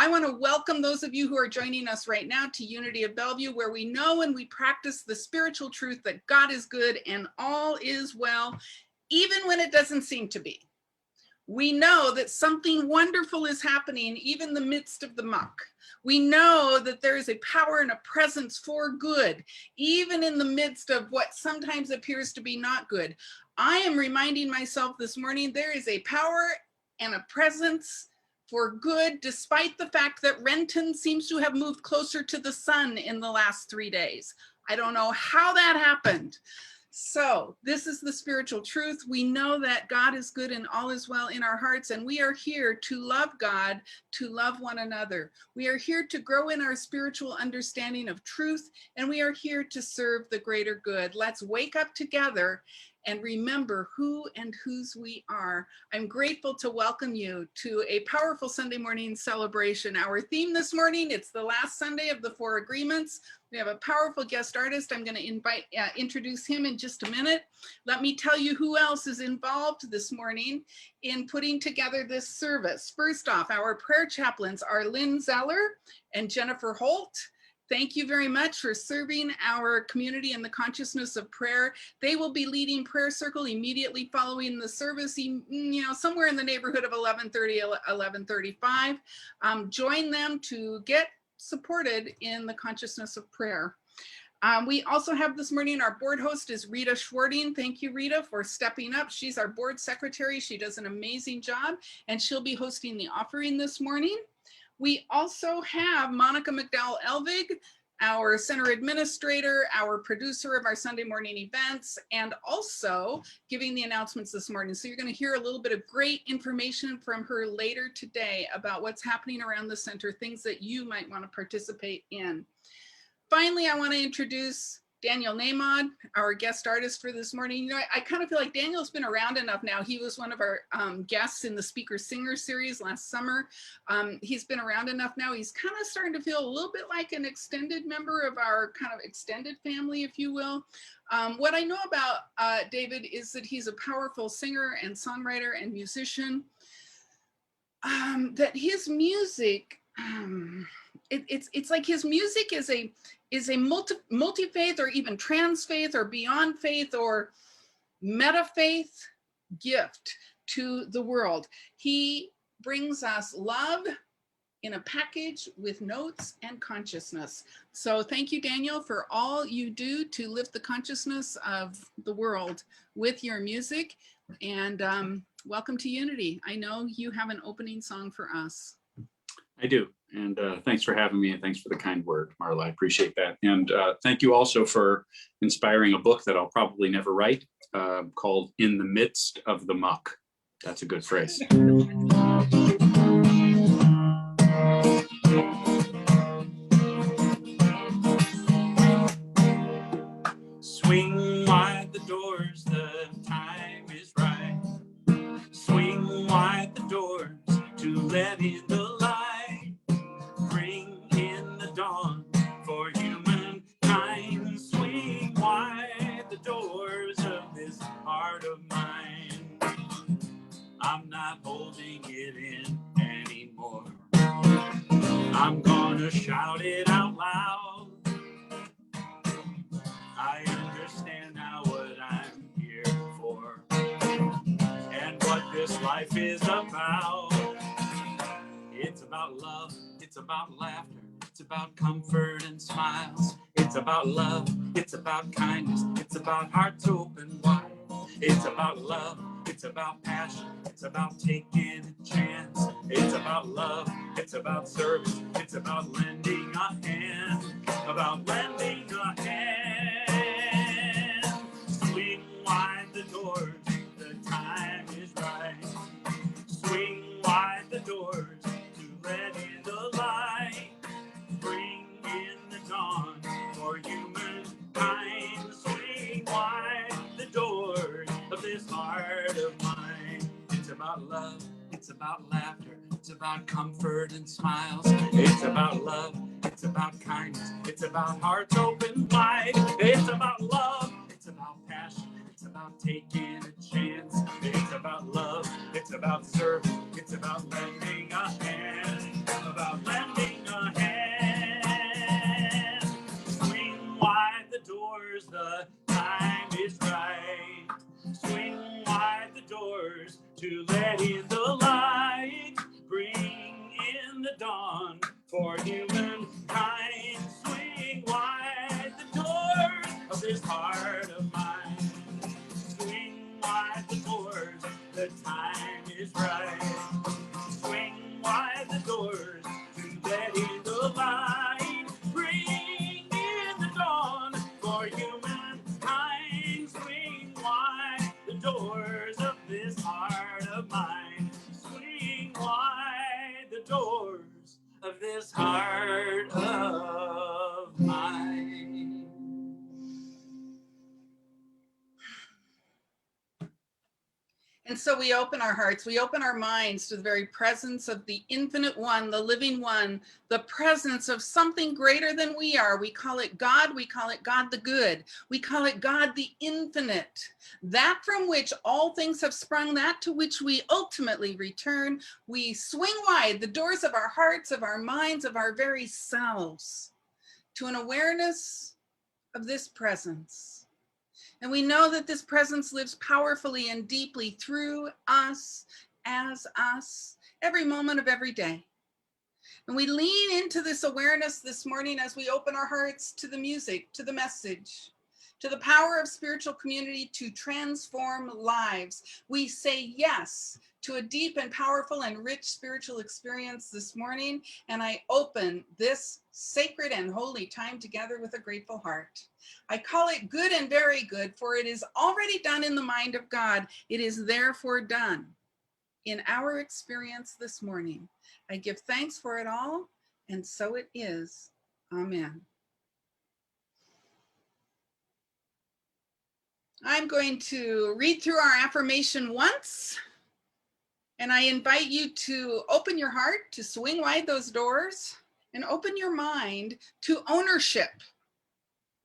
want to welcome those of you who are joining us right now to Unity of Bellevue, where we know and we practice the spiritual truth that God is good and all is well, even when it doesn't seem to be. We know that something wonderful is happening even in the midst of the muck. We know that there is a power and a presence for good, even in the midst of what sometimes appears to be not good. I am reminding myself this morning, there is a power and a presence for good, despite the fact that Renton seems to have moved closer to the sun in the last 3 days. I don't know how that happened. So this is the spiritual truth. We know that God is good and all is well in our hearts, and we are here to love God, to love one another. We are here to grow in our spiritual understanding of truth, and we are here to serve the greater good. Let's wake up together and remember who and whose we are. I'm grateful to welcome you to a powerful Sunday morning celebration. Our theme this morning, it's the last Sunday of the Four Agreements. We have a powerful guest artist. I'm going to introduce him in just a minute. Let me tell you who else is involved this morning in putting together this service. First off, our prayer chaplains are Lynn Zeller and Jennifer Holt. Thank you very much for serving our community in the consciousness of prayer. They will be leading prayer circle immediately following the service, somewhere in the neighborhood of 11:30, 11:35. Join them to get supported in the consciousness of prayer. We also have this morning, our board host is Rita Schwarting. Thank you, Rita, for stepping up. She's our board secretary. She does an amazing job, and she'll be hosting the offering this morning. We also have Monica McDowell Elvig, our center administrator, our producer of our Sunday morning events, and also giving the announcements this morning. So you're going to hear a little bit of great information from her later today about what's happening around the center, things that you might want to participate in. Finally, I want to introduce Daniel Nahmod, our guest artist for this morning. I kind of feel like Daniel's been around enough now. He was one of our guests in the Speaker Singer series last summer. He's been around enough now. He's kind of starting to feel a little bit like an extended member of our kind of extended family, if you will. What I know about David is that he's a powerful singer and songwriter and musician. That his music, it's like his music is a multi-faith or even trans-faith or beyond faith or meta-faith gift to the world. He brings us love in a package with notes and consciousness. So thank you, Daniel, for all you do to lift the consciousness of the world with your music. And welcome to Unity. I know you have an opening song for us. I do. And thanks for having me, and thanks for the kind word, Marla. I appreciate that. And thank you also for inspiring a book that I'll probably never write, called In the Midst of the Muck. That's a good phrase. Swing wide the doors, the time is right. Swing wide the doors to let in the light. Bring in the dawn for humankind. Swing wide the doors of this heart of mine. I'm not holding it in anymore. I'm gonna shout it out loud. I understand now what I'm here for and what this life is about. It's about love, it's about laughter, it's about comfort and smiles. It's about love, it's about kindness, it's about hearts open wide. It's about love, it's about passion, it's about taking a chance. It's about love, it's about service, it's about lending a hand. About lending a hand. Swing wide the doors, the time is right. Swing wide the doors to let in the light. Bring in the dawn for humankind. Swing wide the doors of this heart of mine. It's about love, it's about laughter, it's about comfort and smiles. It's about love, it's about kindness, it's about hearts open wide. It's about love, it's about passion, it's about taking a chance. It's about love, it's about service, it's about lending a hand. About lending the dawn for humankind. Swing wide the doors of this heart of mine. Swing wide the doors, the time is right. Swing wide the doors to let in the light. Bring in the dawn for humankind. Swing wide the doors of this heart of mine. Swing wide the doors of this heart of mine. And so we open our hearts, we open our minds to the very presence of the infinite one, the living one, the presence of something greater than we are. We call it God. We call it God the good. We call it God the infinite, that from which all things have sprung, that to which we ultimately return. We swing wide the doors of our hearts, of our minds, of our very selves to an awareness of this presence. And we know that this presence lives powerfully and deeply through us, as us, every moment of every day. And we lean into this awareness this morning as we open our hearts to the music, to the message, to the power of spiritual community to transform lives. We say yes to a deep and powerful and rich spiritual experience this morning. And I open this sacred and holy time together with a grateful heart. I call it good and very good, for it is already done in the mind of God. It is therefore done in our experience this morning. I give thanks for it all, and so it is. Amen. I'm going to read through our affirmation once, and I invite you to open your heart, to swing wide those doors, and open your mind to ownership.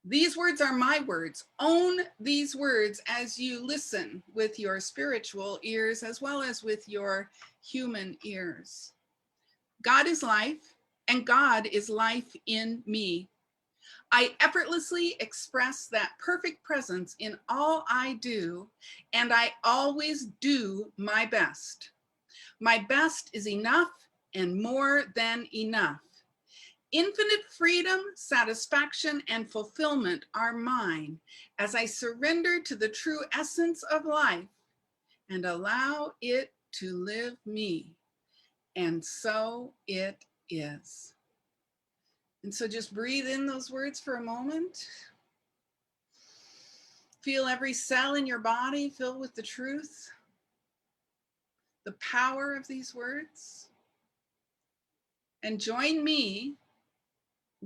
These words are my words. Own these words as you listen with your spiritual ears as well as with your human ears. God is life, and God is life in me. I effortlessly express that perfect presence in all I do, and I always do my best. My best is enough and more than enough. Infinite freedom, satisfaction, and fulfillment are mine as I surrender to the true essence of life and allow it to live me. And so it is. And so just breathe in those words for a moment. Feel every cell in your body filled with the truth, the power of these words. And join me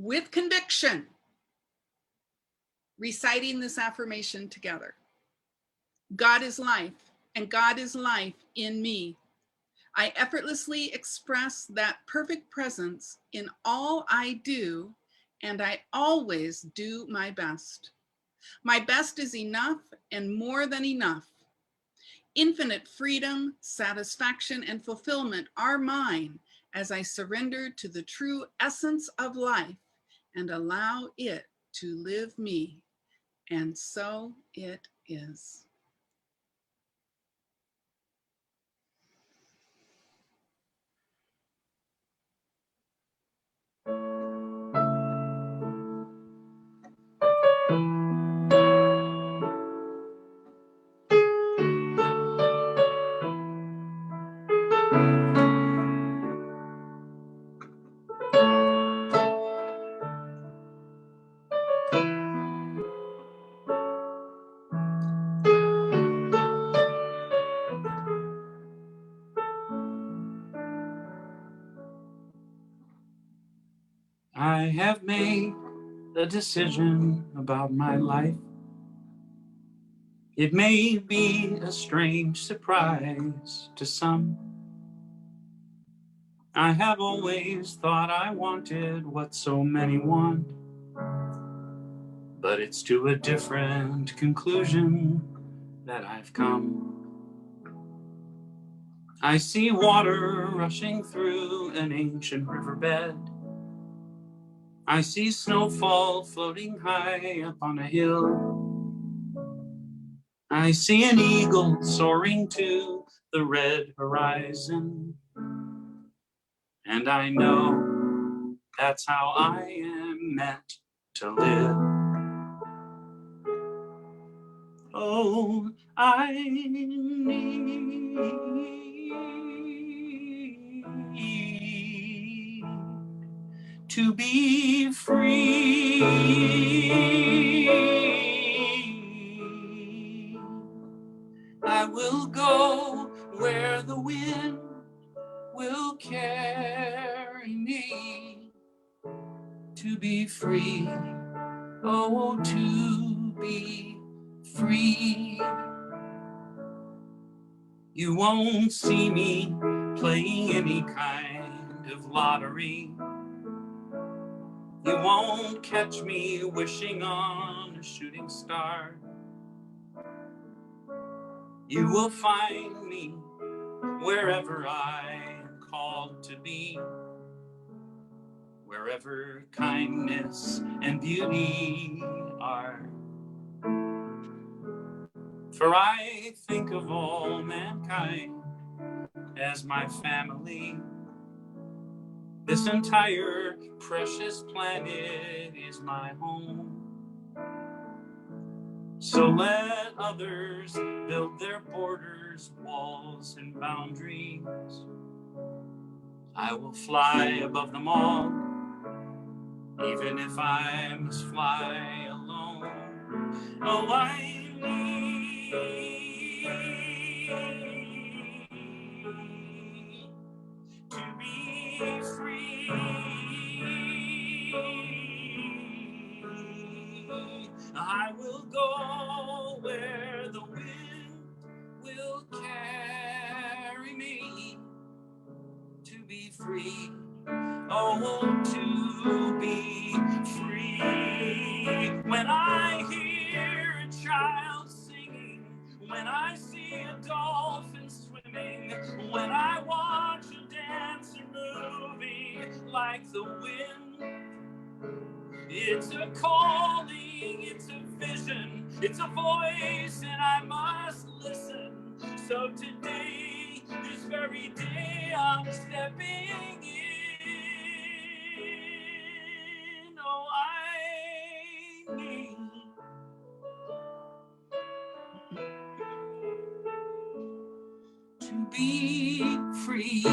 with conviction, reciting this affirmation together. God is life, and God is life in me. I effortlessly express that perfect presence in all I do, and I always do my best. My best is enough and more than enough. Infinite freedom, satisfaction, and fulfillment are mine as I surrender to the true essence of life and allow it to live me. And so it is. I have made a decision about my life. It may be a strange surprise to some. I have always thought I wanted what so many want, but it's to a different conclusion that I've come. I see water rushing through an ancient riverbed. I see snowfall floating high up on a hill. I see an eagle soaring to the red horizon. and I know that's how I am meant to live. Oh, I need to be free. I will go where the wind will carry me. To be free, oh, to be free. You won't see me playing any kind of lottery. You won't catch me wishing on a shooting star. You will find me wherever I am called to be, wherever kindness and beauty are. For I think of all mankind as my family. This entire precious planet is my home. So let others build their borders, walls, and boundaries. I will fly above them all, even if I must fly alone. Oh, I need to be free. I will go where the wind will carry me. To be free, oh, to be free. When I hear a child singing, when I see a dolphin swimming, when I watch a dancer moving like the wind, it's a calling, it's a vision, it's a voice, and I must listen. So today, this very day, I'm stepping in. Oh, I need to be free.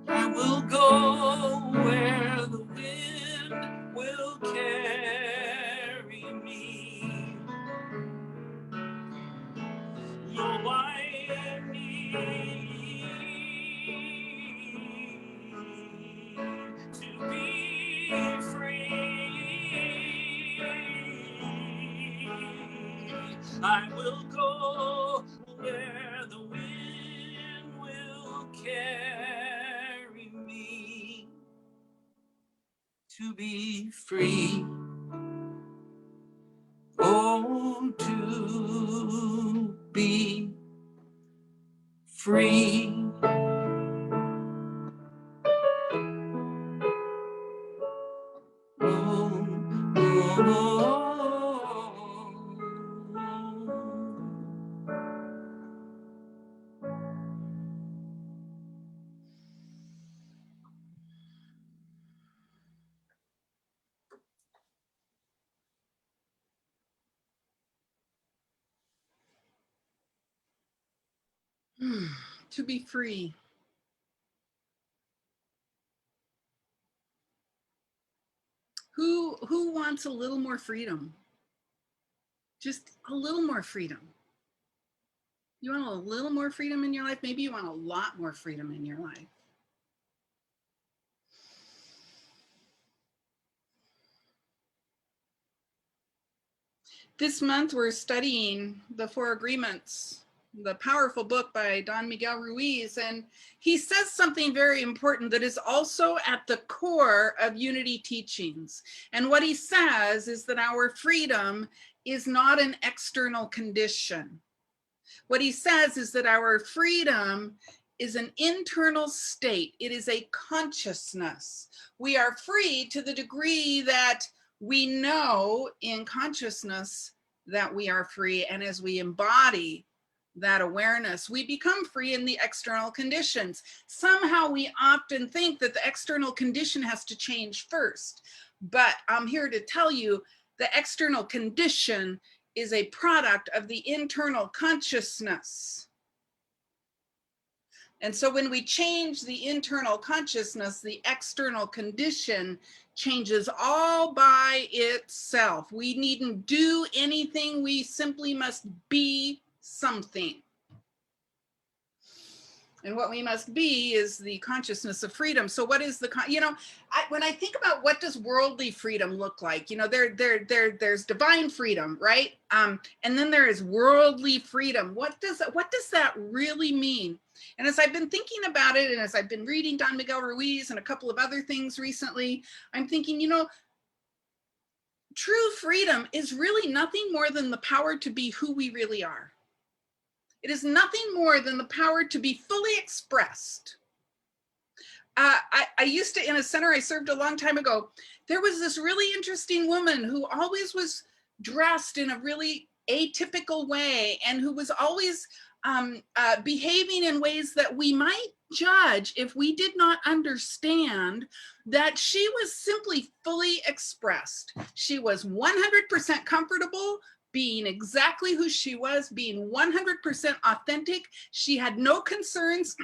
I will go where the wind will carry me. Oh, I need to be free. I will go where the wind will carry me. To be free, oh, to be free. Oh, To be free. Who wants a little more freedom? Just a little more freedom. You want a little more freedom in your life? Maybe you want a lot more freedom in your life. This month, we're studying the Four Agreements, the powerful book by Don Miguel Ruiz. And he says something very important that is also at the core of Unity teachings. And what he says is that our freedom is not an external condition. What he says is that our freedom is an internal state. It is a consciousness. We are free to the degree that we know in consciousness that we are free. And as we embody that awareness, we become free in the external conditions. Somehow we often think that the external condition has to change first, but I'm here to tell you the external condition is a product of the internal consciousness. And so when we change the internal consciousness, the external condition changes all by itself. We needn't do anything. We simply must be something. And what we must be is the consciousness of freedom. So what is the, when I think about what does worldly freedom look like, there's divine freedom, right? And then there is worldly freedom. What does that really mean? And as I've been thinking about it, and as I've been reading Don Miguel Ruiz and a couple of other things recently, I'm thinking, true freedom is really nothing more than the power to be who we really are. It is nothing more than the power to be fully expressed. I used to, in a center I served a long time ago, there was this really interesting woman who always was dressed in a really atypical way and who was always behaving in ways that we might judge if we did not understand that she was simply fully expressed. She was 100% comfortable being exactly who she was, being 100% authentic. She had no concerns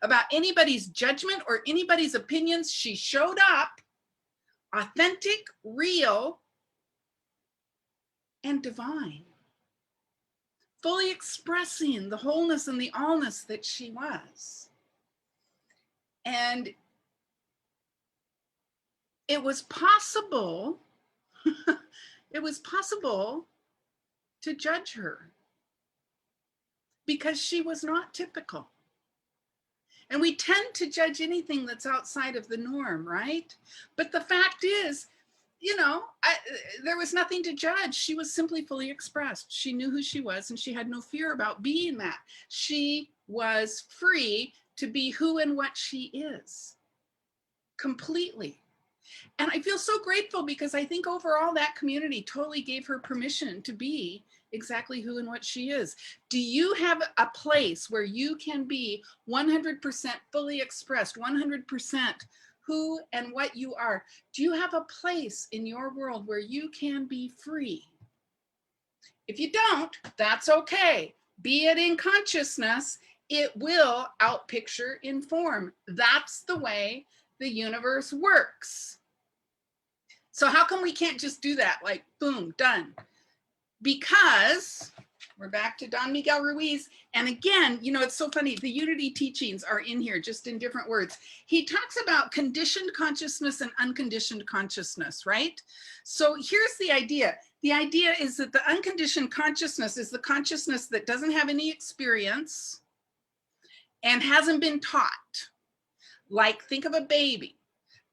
about anybody's judgment or anybody's opinions. She showed up authentic, real, and divine, fully expressing the wholeness and the allness that she was. And it was possible, to judge her because she was not typical. And we tend to judge anything that's outside of the norm, right? But the fact is, there was nothing to judge. She was simply fully expressed. She knew who she was and she had no fear about being that. She was free to be who and what she is, completely. And I feel so grateful because I think overall that community totally gave her permission to be exactly who and what she is. Do you have a place where you can be 100% fully expressed, 100% who and what you are? Do you have a place in your world where you can be free? If you don't, that's okay. Be it in consciousness, it will outpicture in form. That's the way the universe works. So how come we can't just do that? Like, boom, done. Because we're back to Don Miguel Ruiz. And again, it's so funny. The Unity teachings are in here, just in different words. He talks about conditioned consciousness and unconditioned consciousness, right? So here's the idea. The idea is that the unconditioned consciousness is the consciousness that doesn't have any experience and hasn't been taught. Like, think of a baby.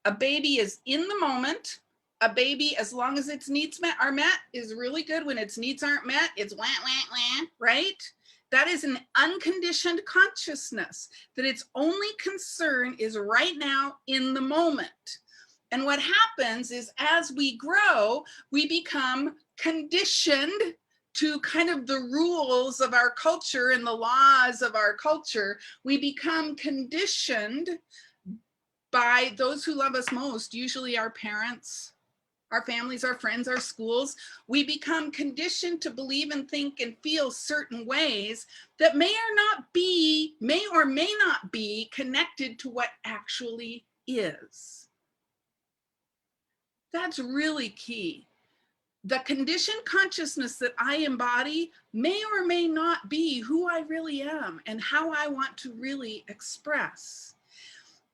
A baby is in the moment. A baby, as long as its needs are met, is really good. When its needs aren't met, it's wah, wah, wah, right? That is an unconditioned consciousness, that its only concern is right now in the moment. And what happens is as we grow, we become conditioned to kind of the rules of our culture and the laws of our culture. We become conditioned by those who love us most, usually our parents, our families, our friends, our schools. We become conditioned to believe and think and feel certain ways that may or may not be connected to what actually is. That's really key. The conditioned consciousness that I embody may or may not be who I really am and how I want to really express.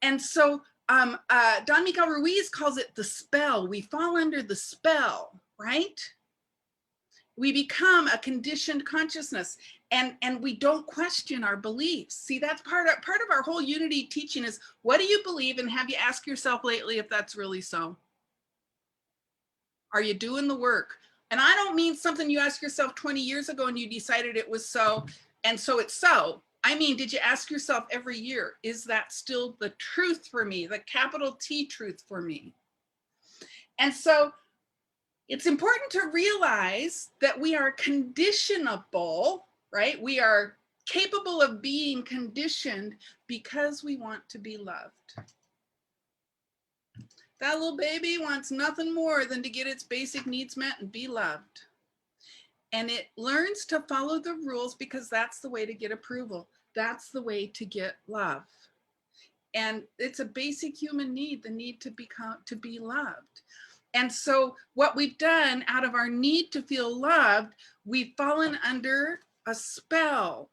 And so Don Miguel Ruiz calls it the spell. We fall under the spell, right? We become a conditioned consciousness and we don't question our beliefs. See, that's part of our whole Unity teaching is, what do you believe? And have you asked yourself lately if that's really so? Are you doing the work? And I don't mean something you asked yourself 20 years ago and you decided it was so, and so it's so. I mean, did you ask yourself every year, is that still the truth for me, the capital T truth for me? And so it's important to realize that we are conditionable, right? We are capable of being conditioned because we want to be loved. That little baby wants nothing more than to get its basic needs met and be loved. And it learns to follow the rules because that's the way to get approval. That's the way to get love. And it's a basic human need, the need to be loved. And so what we've done out of our need to feel loved, we've fallen under a spell,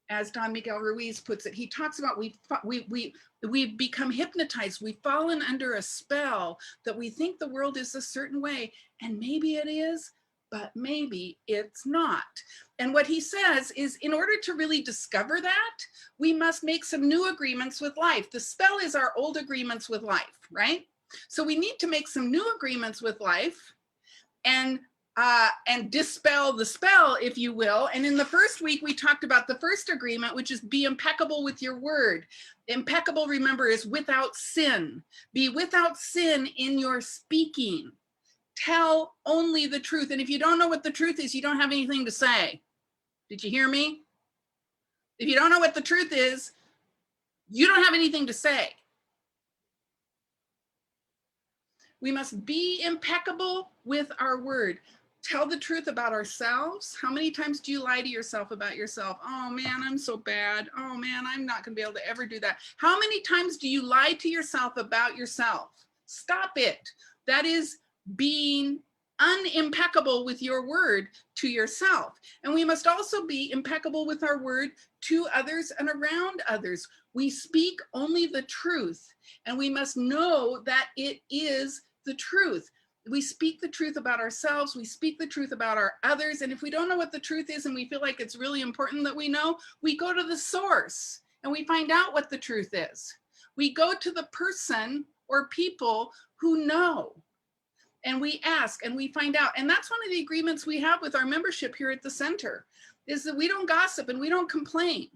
as Don Miguel Ruiz puts it. He talks about we've become hypnotized. We've fallen under a spell that we think the world is a certain way, and maybe it is, but maybe it's not. And what he says is, in order to really discover that, we must make some new agreements with life. The spell is our old agreements with life, right? So we need to make some new agreements with life and dispel the spell, if you will. And in the first week, we talked about the first agreement, which is be impeccable with your word. Impeccable, remember, is without sin. Be without sin in your speaking. Tell only the truth. And if you don't know what the truth is, you don't have anything to say. Did you hear me? If you don't know what the truth is, you don't have anything to say. We must be impeccable with our word. Tell the truth about ourselves. How many times do you lie to yourself about yourself? Oh man, I'm so bad. Oh man, I'm not gonna be able to ever do that. How many times do you lie to yourself about yourself? Stop it. That is being unimpeccable with your word to yourself. And we must also be impeccable with our word to others and around others. We speak only the truth, and we must know that it is the truth. We speak the truth about ourselves. We speak the truth about our others. And if we don't know what the truth is and we feel like it's really important that we know, we go to the source and we find out what the truth is. We go to the person or people who know, and we ask and we find out. And that's one of the agreements we have with our membership here at the center, is that we don't gossip and we don't complain,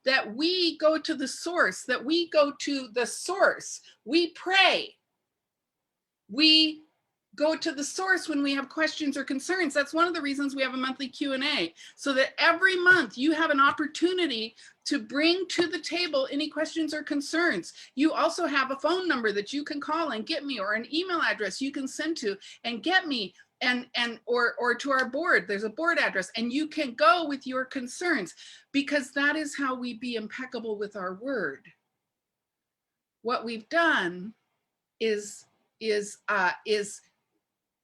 that we go to the source, We pray. We go to the source when we have questions or concerns. That's one of the reasons we have a monthly Q&A, so that every month you have an opportunity to bring to the table any questions or concerns. You also have a phone number that you can call and get me, or an email address you can send to and get me, or to our board. There's a board address, and you can go with your concerns, because that is how we be impeccable with our word. What we've done is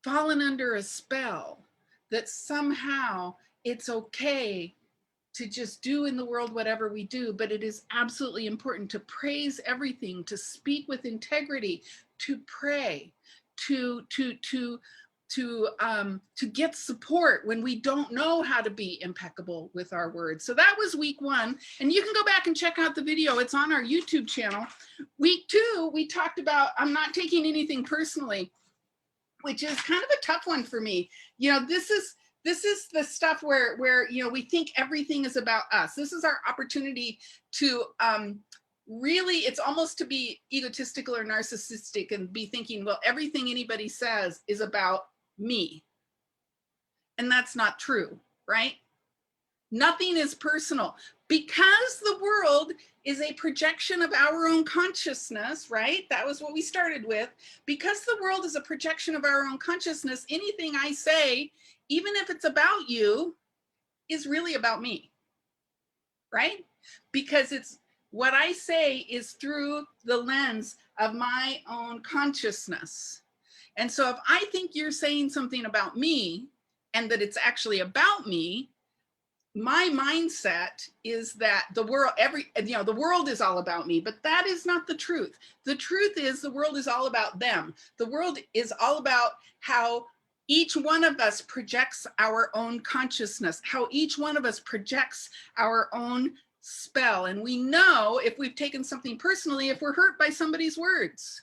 fallen under a spell that somehow it's okay to just do in the world whatever we do, but it is absolutely important to praise everything, to speak with integrity, to pray, to get support when we don't know how to be impeccable with our words. So that was week 1, and you can go back and check out the video. It's on our YouTube channel. Week 2, we talked about, I'm not taking anything personally, which is kind of a tough one for me. You know, this is the stuff where you know, we think everything is about us. This is our opportunity to really, it's almost to be egotistical or narcissistic and be thinking, well, everything anybody says is about me. And that's not true, right? Nothing is personal, because the world is a projection of our own consciousness, right? That was what we started with. Because the world is a projection of our own consciousness, anything I say, even if it's about you, is really about me, right? Because it's what I say is through the lens of my own consciousness. And so if I think you're saying something about me and that it's actually about me, my mindset is that the world, the world is all about me, but that is not the truth. The truth is the world is all about them. The world is all about how each one of us projects our own consciousness, how each one of us projects our own spell. And we know if we've taken something personally, if we're hurt by somebody's words.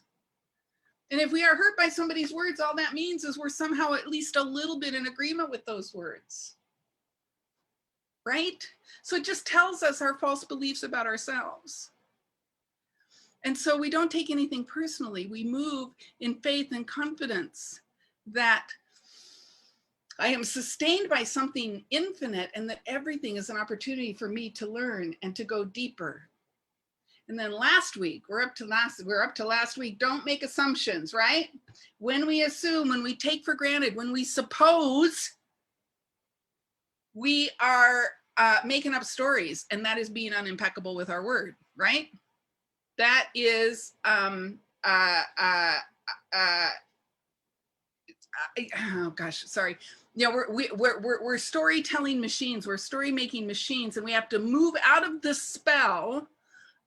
And if we are hurt by somebody's words, all that means is we're somehow at least a little bit in agreement with those words. Right? So it just tells us our false beliefs about ourselves. And so we don't take anything personally. We move in faith and confidence that I am sustained by something infinite, and that everything is an opportunity for me to learn and to go deeper. And then last week, we're up to last week. Don't make assumptions, right? When we assume, when we take for granted, when we suppose, we are making up stories, and that is being unimpeccable with our word, right? That is oh gosh, sorry. You know, we're storytelling machines, we're story making machines, and we have to move out of the spell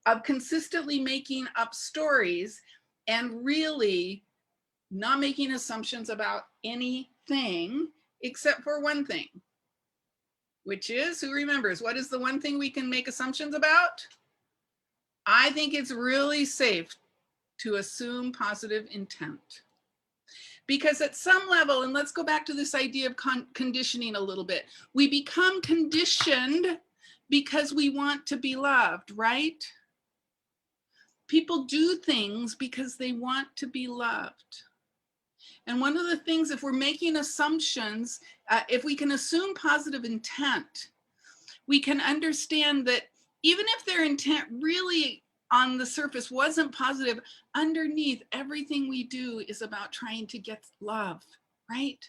of consistently making up stories and really not making assumptions about anything except for one thing, which is, who remembers, what is the one thing we can make assumptions about? I think it's really safe to assume positive intent. Because at some level, and let's go back to this idea of conditioning a little bit, we become conditioned because we want to be loved, right? People do things because they want to be loved. And one of the things, if we're making assumptions, if we can assume positive intent, we can understand that even if their intent really on the surface wasn't positive, underneath everything we do is about trying to get love, right?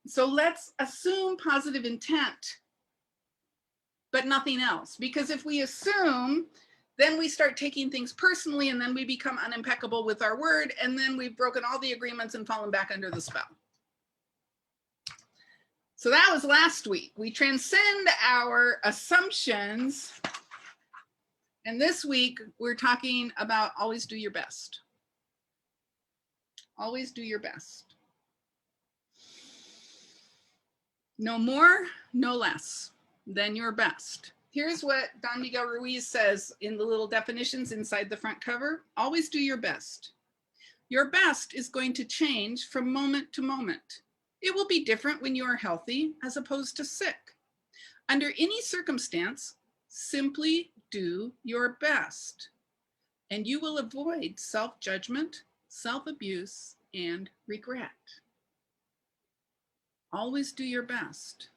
So let's assume positive intent, but nothing else. Because if we assume, then we start taking things personally, and then we become unimpeccable with our word, and then we've broken all the agreements and fallen back under the spell. So that was last week. We transcend our assumptions. And this week, we're talking about always do your best. Always do your best. No more, no less than your best. Here's what Don Miguel Ruiz says in the little definitions inside the front cover. Always do your best. Your best is going to change from moment to moment. It will be different when you are healthy as opposed to sick. Under any circumstance, simply do your best, and you will avoid self-judgment, self-abuse, and regret. Always do your best.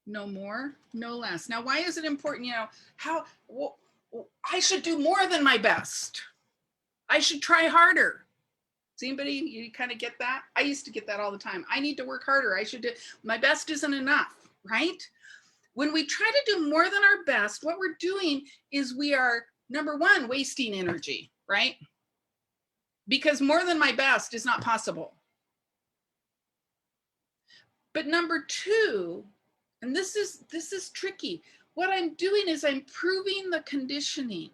No more, no less. Now, why is it important? You know, I should do more than my best. I should try harder. Does anybody, you kind of get that? I used to get that all the time. I need to work harder. I should do, my best isn't enough, right? When we try to do more than our best, what we're doing is we are, number one, wasting energy, right? Because more than my best is not possible. But number two, and this is tricky, what I'm doing is I'm proving the conditioning,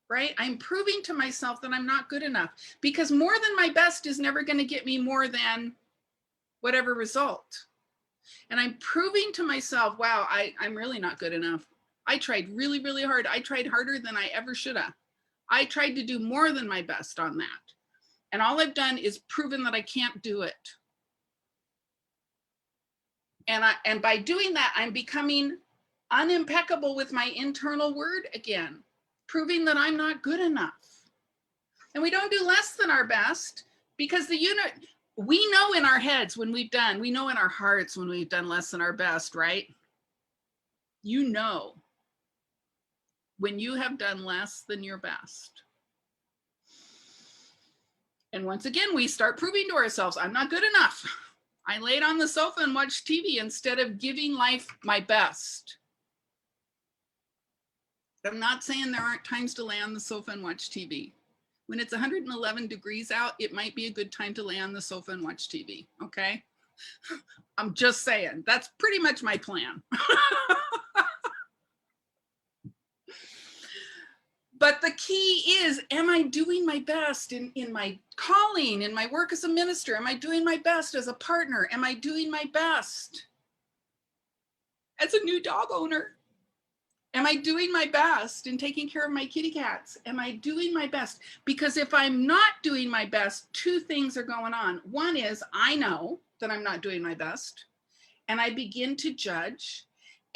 right? I'm proving to myself that I'm not good enough, because more than my best is never going to get me more than whatever result. And I'm proving to myself, wow, I'm really not good enough. I tried really, really hard. I tried harder than I ever should have. I tried to do more than my best on that. And all I've done is proven that I can't do it. And by doing that, I'm becoming unimpeccable with my internal word again, proving that I'm not good enough. And we don't do less than our best, because we know in our heads when we've done, we know in our hearts when we've done less than our best, right? You know when you have done less than your best. And once again, we start proving to ourselves, I'm not good enough. I laid on the sofa and watched TV instead of giving life my best. I'm not saying there aren't times to lay on the sofa and watch TV. When it's 111 degrees out, it might be a good time to lay on the sofa and watch TV, okay? I'm just saying, that's pretty much my plan. But the key is, am I doing my best in my calling, in my work as a minister? Am I doing my best as a partner? Am I doing my best as a new dog owner? Am I doing my best in taking care of my kitty cats? Am I doing my best? Because if I'm not doing my best, two things are going on. One is I know that I'm not doing my best, and I begin to judge,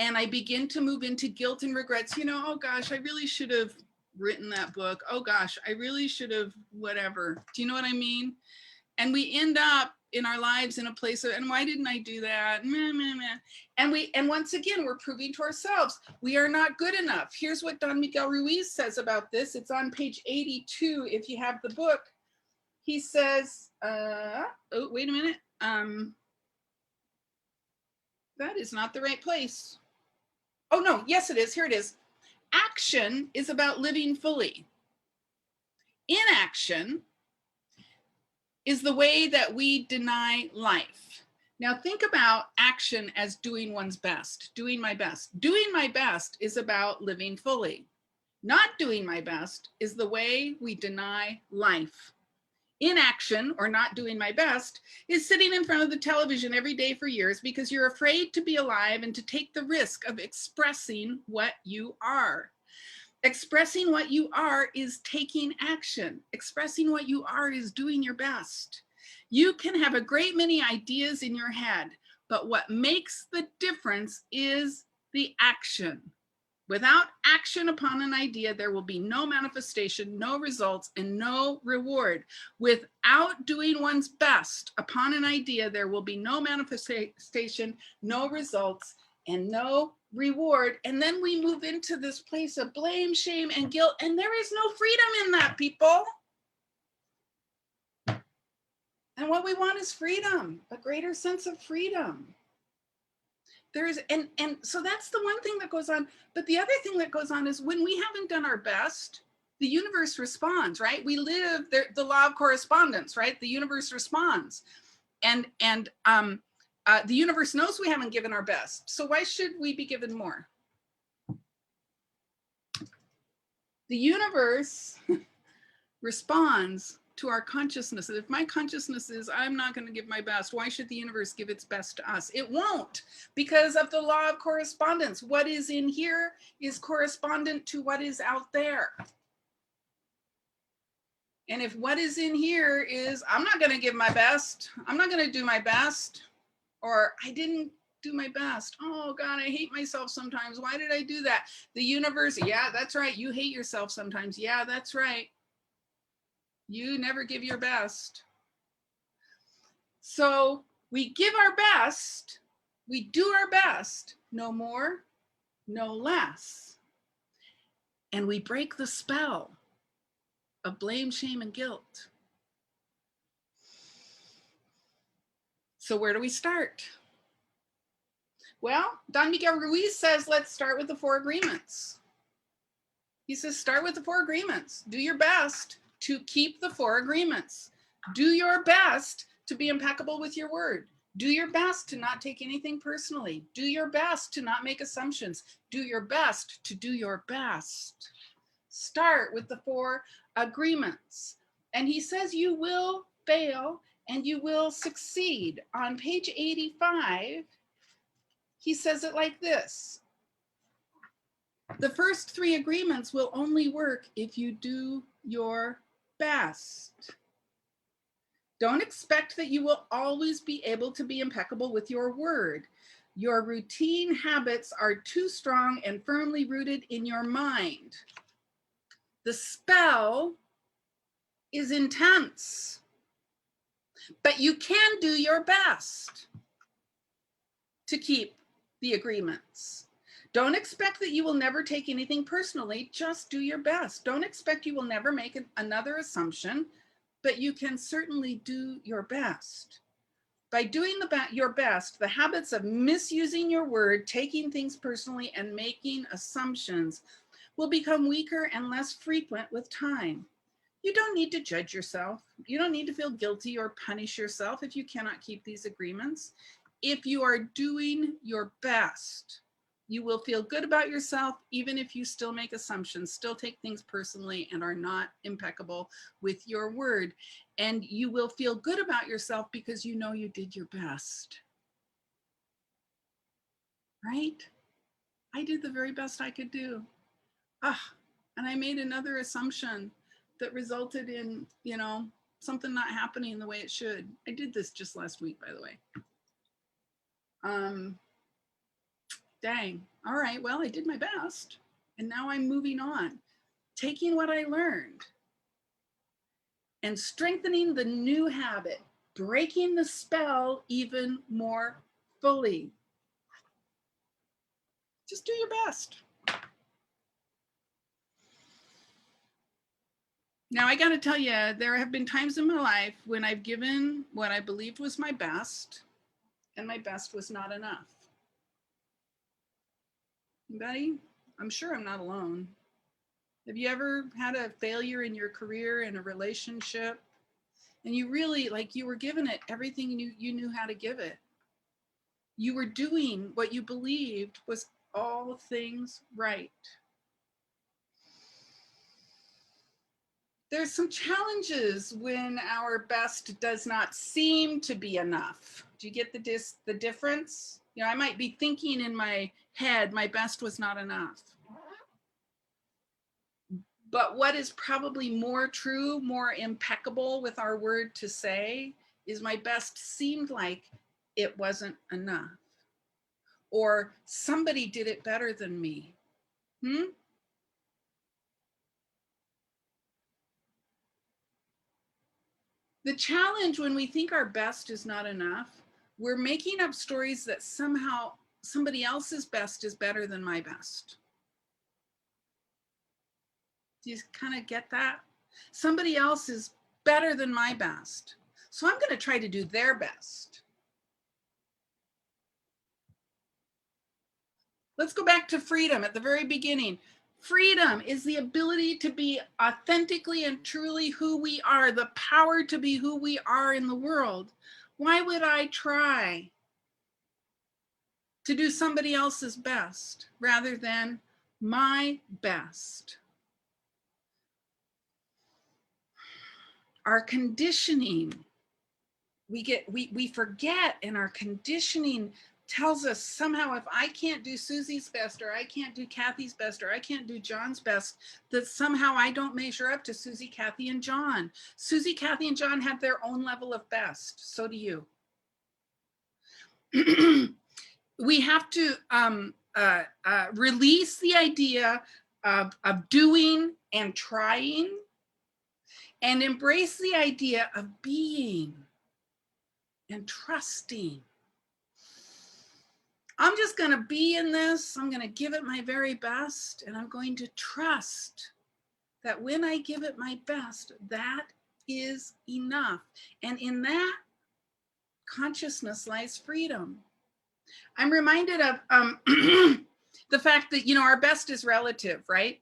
and I begin to move into guilt and regrets. You know, oh gosh, I really should have written that book. Oh gosh, I really should have whatever. Do you know what I mean? And we end up in our lives in a place of, and why didn't I do that? Meh, meh, meh. And once again, we're proving to ourselves, we are not good enough. Here's what Don Miguel Ruiz says about this. It's on page 82, if you have the book. He says, oh, wait a minute. That is not the right place. Oh no, yes it is, here it is. Action is about living fully. Inaction is the way that we deny life. Now think about action as doing one's best, doing my best. Doing my best is about living fully. Not doing my best is the way we deny life. Inaction, or not doing my best, is sitting in front of the television every day for years because you're afraid to be alive and to take the risk of expressing what you are. Expressing what you are is taking action. Expressing what you are is doing your best. You can have a great many ideas in your head, but what makes the difference is the action. Without action upon an idea, there will be no manifestation, no results, and no reward. Without doing one's best upon an idea, there will be no manifestation, no results, and no reward. And then we move into this place of blame, shame, and guilt, and there is no freedom in that, people. And what we want is freedom, a greater sense of freedom. There's, and so that's the one thing that goes on. But the other thing that goes on is when we haven't done our best, the universe responds, right? We live the law of correspondence, right? The universe responds. And the universe knows we haven't given our best. So why should we be given more? The universe responds to our consciousness. If my consciousness is, I'm not going to give my best, why should the universe give its best to us? It won't, because of the law of correspondence. What is in here is correspondent to what is out there. And if what is in here is, I'm not going to give my best, I'm not going to do my best, or I didn't do my best. Oh God, I hate myself sometimes. Why did I do that? The universe, yeah, that's right. You hate yourself sometimes. Yeah, that's right. You never give your best. So we give our best, we do our best, no more, no less. And we break the spell of blame, shame, and guilt. So where do we start? Well, Don Miguel Ruiz says, let's start with the 4 agreements. He says, start with the 4 agreements. Do your best to keep the 4 agreements. Do your best to be impeccable with your word. Do your best to not take anything personally. Do your best to not make assumptions. Do your best to do your best. Start with the 4 agreements. And he says you will fail and you will succeed. On page 85, he says it like this. The first 3 agreements will only work if you do your best. Don't expect that you will always be able to be impeccable with your word. Your routine habits are too strong and firmly rooted in your mind. The spell is intense, but you can do your best to keep the agreements. Don't expect that you will never take anything personally. Just do your best. Don't expect you will never make another assumption, but you can certainly do your best. By doing your best, the habits of misusing your word, taking things personally, and making assumptions will become weaker and less frequent with time. You don't need to judge yourself. You don't need to feel guilty or punish yourself if you cannot keep these agreements. If you are doing your best, you will feel good about yourself, even if you still make assumptions, still take things personally, and are not impeccable with your word. And you will feel good about yourself because you know you did your best. Right? I did the very best I could do. And I made another assumption that resulted in, something not happening the way it should. I did this just last week, by the way. Dang. All right, well, I did my best. And now I'm moving on, taking what I learned and strengthening the new habit breaking the spell even more fully. Just do your best. Now, I got to tell you, there have been times in my life when I've given what I believed was my best, and my best was not enough. Anybody? I'm sure I'm not alone. Have you ever had a failure in your career, in a relationship, and you really, like, you were giving it everything you knew how to give it? You were doing what you believed was all things right. There's some challenges when our best does not seem to be enough. Do you get the difference? You know, I might be thinking in my head, my best was not enough. But what is probably more true, more impeccable with our word to say is my best seemed like it wasn't enough. Or somebody did it better than me. The challenge when we think our best is not enough, we're making up stories that somehow somebody else's best is better than my best. Do you kind of get that? Somebody else is better than my best. So I'm going to try to do their best. Let's go back to freedom at the very beginning. Freedom is the ability to be authentically and truly who we are, the power to be who we are in the world. Why would I try to do somebody else's best rather than my best? Our conditioning, we forget, and our conditioning tells us somehow if I can't do Susie's best, or I can't do Kathy's best, or I can't do John's best, that somehow I don't measure up to Susie, Kathy, and John. Susie, Kathy, and John have their own level of best. So do you. We have to release the idea of doing and trying, and embrace the idea of being and trusting. I'm just going to be in this. I'm going to give it my very best, and I'm going to trust that when I give it my best, that is enough. And in that consciousness lies freedom. I'm reminded of the fact that, you know, our best is relative, right?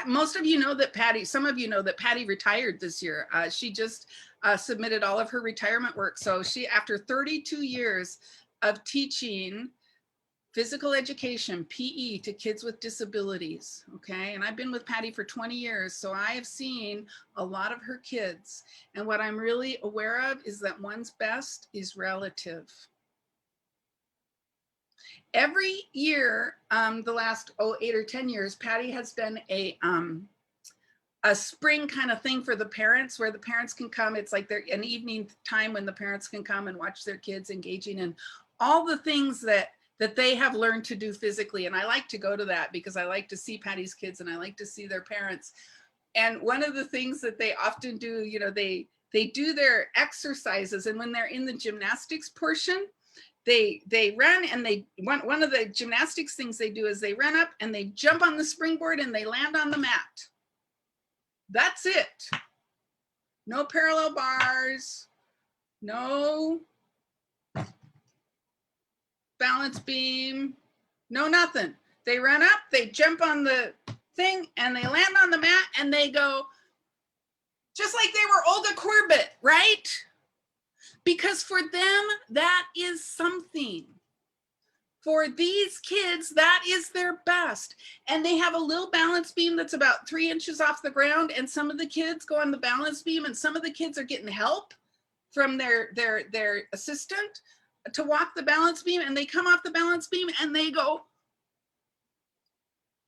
Most of you know that Patty, some of you know that Patty retired this year. She just submitted all of her retirement work. So she, after 32 years of teaching physical education, PE, to kids with disabilities, okay? And I've been with Patty for 20 years, so I have seen a lot of her kids. And what I'm really aware of is that one's best is relative. Every year, the last 8 or 10 years, Patty has done a spring kind of thing for the parents, where the parents can come. It's like an evening time when the parents can come and watch their kids engaging in all the things that they have learned to do physically. And I like to go to that because I like to see Patty's kids and I like to see their parents. And one of the things that they often do, you know, they do their exercises, and when they're in the gymnastics portion, they run, and one of the gymnastics things they do is they run up and they jump on the springboard and they land on the mat. That's it. No parallel bars, no balance beam, no nothing. They run up, they jump on the thing, and they land on the mat, and they go just like they were Olga Corbett, right? Because for them, that is something. For these kids, that is their best. And they have a little balance beam that's about 3 inches off the ground. And some of the kids go on the balance beam, and some of the kids are getting help from their assistant to walk the balance beam. And they come off the balance beam and they go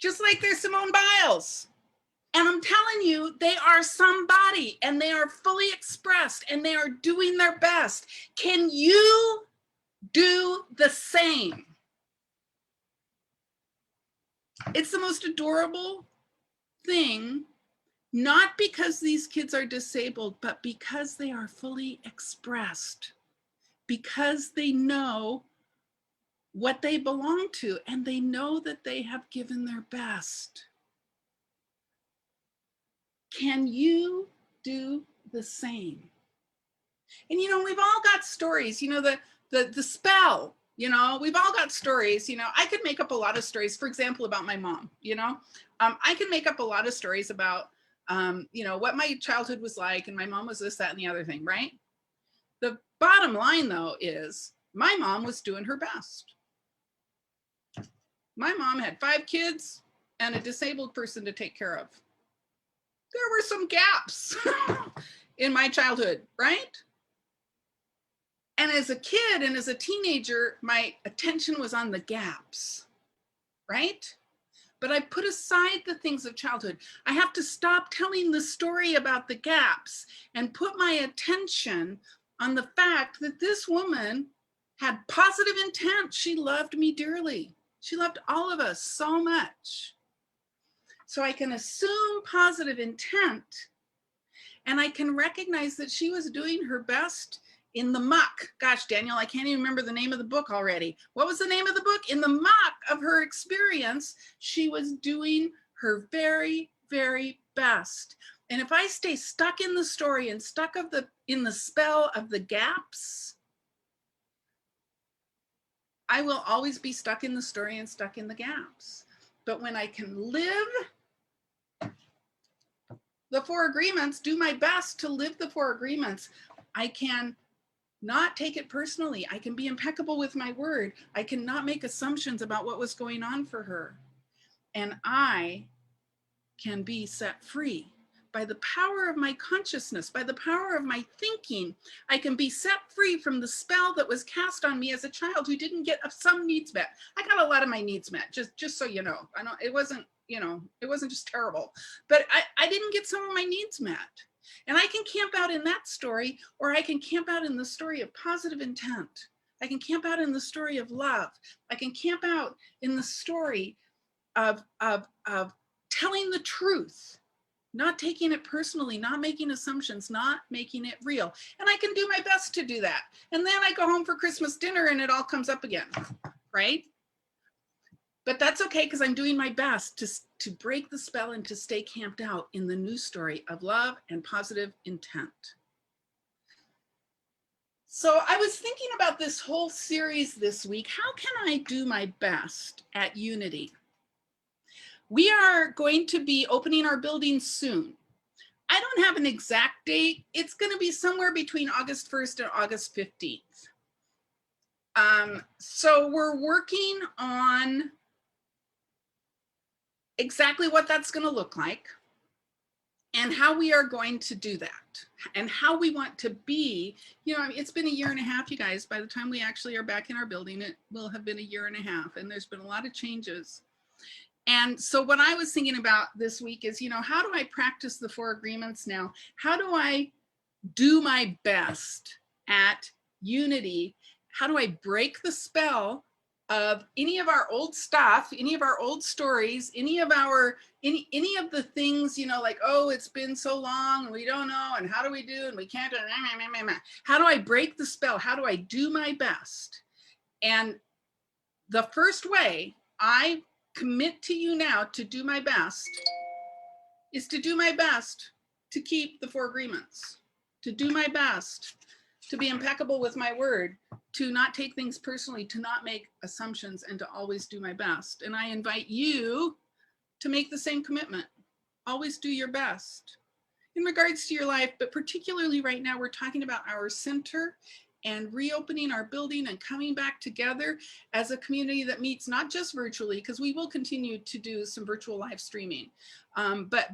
just like they're Simone Biles. And I'm telling you, they are somebody, and they are fully expressed, and they are doing their best. Can you do the same? It's the most adorable thing not because these kids are disabled, but because they are fully expressed, because they know what they belong to and they know that they have given their best. Can you do the same? And we've all got stories, the spell, we've all got stories. I could make up a lot of stories, for example, about my mom. I can make up a lot of stories about what my childhood was like, and my mom was this, that, and the other thing, right? The bottom line, though, is my mom was doing her best. My mom had 5 kids and a disabled person to take care of. There were some gaps in my childhood, right? And as a kid and as a teenager, my attention was on the gaps, right? But I put aside the things of childhood. I have to stop telling the story about the gaps and put my attention on the fact that this woman had positive intent. She loved me dearly. She loved all of us so much. So I can assume positive intent, and I can recognize that she was doing her best in the muck. Gosh, Daniel, I can't even remember the name of the book already. What was the name of the book? In the muck of her experience, she was doing her very, very best. And if I stay stuck in the story and stuck in the spell of the gaps, I will always be stuck in the story and stuck in the gaps. But when I can live the 4 agreements, do my best to live the 4 agreements, I can not take it personally. I can be impeccable with my word. I can not make assumptions about what was going on for her. And I can be set free by the power of my consciousness, by the power of my thinking. I can be set free from the spell that was cast on me as a child who didn't get some needs met. I got a lot of my needs met, just so you know. I know it wasn't just terrible, but I didn't get some of my needs met. And I can camp out in that story, or I can camp out in the story of positive intent. I can camp out in the story of love. I can camp out in the story of telling the truth, not taking it personally, not making assumptions, not making it real. And I can do my best to do that. And then I go home for Christmas dinner and it all comes up again, right? But that's okay, because I'm doing my best to break the spell and to stay camped out in the new story of love and positive intent. So I was thinking about this whole series this week. How can I do my best at Unity? We are going to be opening our building soon. I don't have an exact date. It's going to be somewhere between August 1st and August 15th. So we're working on exactly what that's going to look like and how we are going to do that and how we want to be. It's been 1.5 years, you guys. By the time we actually are back in our building, it will have been 1.5 years, and there's been a lot of changes. And so what I was thinking about this week is, how do I practice the 4 agreements now? How do I do my best at Unity? How do I break the spell of any of our old stuff, any of our old stories, any of the things, like, oh, it's been so long and we don't know, and how do we do, and we can't do. How do I break the spell? How do I do my best? And the first way I commit to you now to do my best is to do my best to keep the 4 agreements, to do my best to be impeccable with my word, to not take things personally, to not make assumptions, and to always do my best. And I invite you to make the same commitment. Always do your best in regards to your life, but particularly right now, we're talking about our center and reopening our building and coming back together as a community that meets not just virtually, because we will continue to do some virtual live streaming, but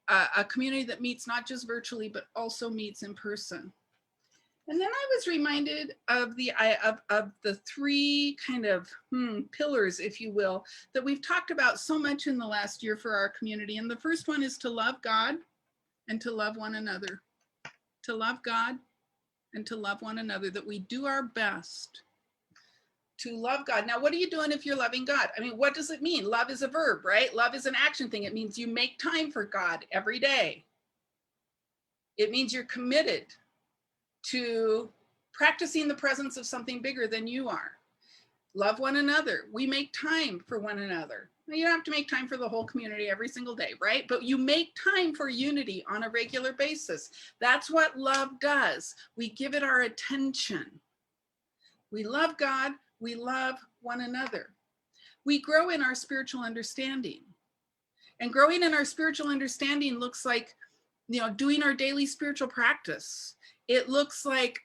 a community that meets not just virtually, but also meets in person. And then I was reminded of the 3 kind of pillars, if you will, that we've talked about so much in the last year for our community. And the first one is to love God and to love one another. To love God and to love one another, that we do our best to love God. Now, what are you doing if you're loving God? I mean, what does it mean? Love is a verb, right? Love is an action thing. It means you make time for God every day. It means you're committed to practicing the presence of something bigger than you are. Love one another. We make time for one another. You don't have to make time for the whole community every single day, right? But you make time for unity on a regular basis. That's what love does. We give it our attention. We love God. We love one another. We grow in our spiritual understanding. And growing in our spiritual understanding looks like, doing our daily spiritual practice. It looks like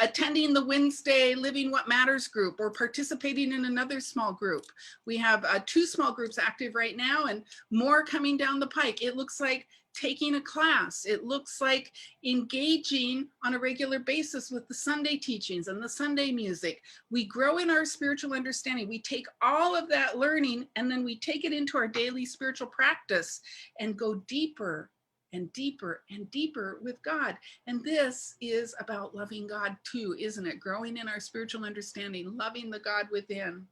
attending the Wednesday Living What Matters group or participating in another small group. We have 2 small groups active right now and more coming down the pike. It looks like taking a class. It looks like engaging on a regular basis with the Sunday teachings and the Sunday music. We grow in our spiritual understanding. We take all of that learning and then we take it into our daily spiritual practice and go deeper and deeper and deeper with God. And this is about loving God too, isn't it? Growing in our spiritual understanding, loving the God within.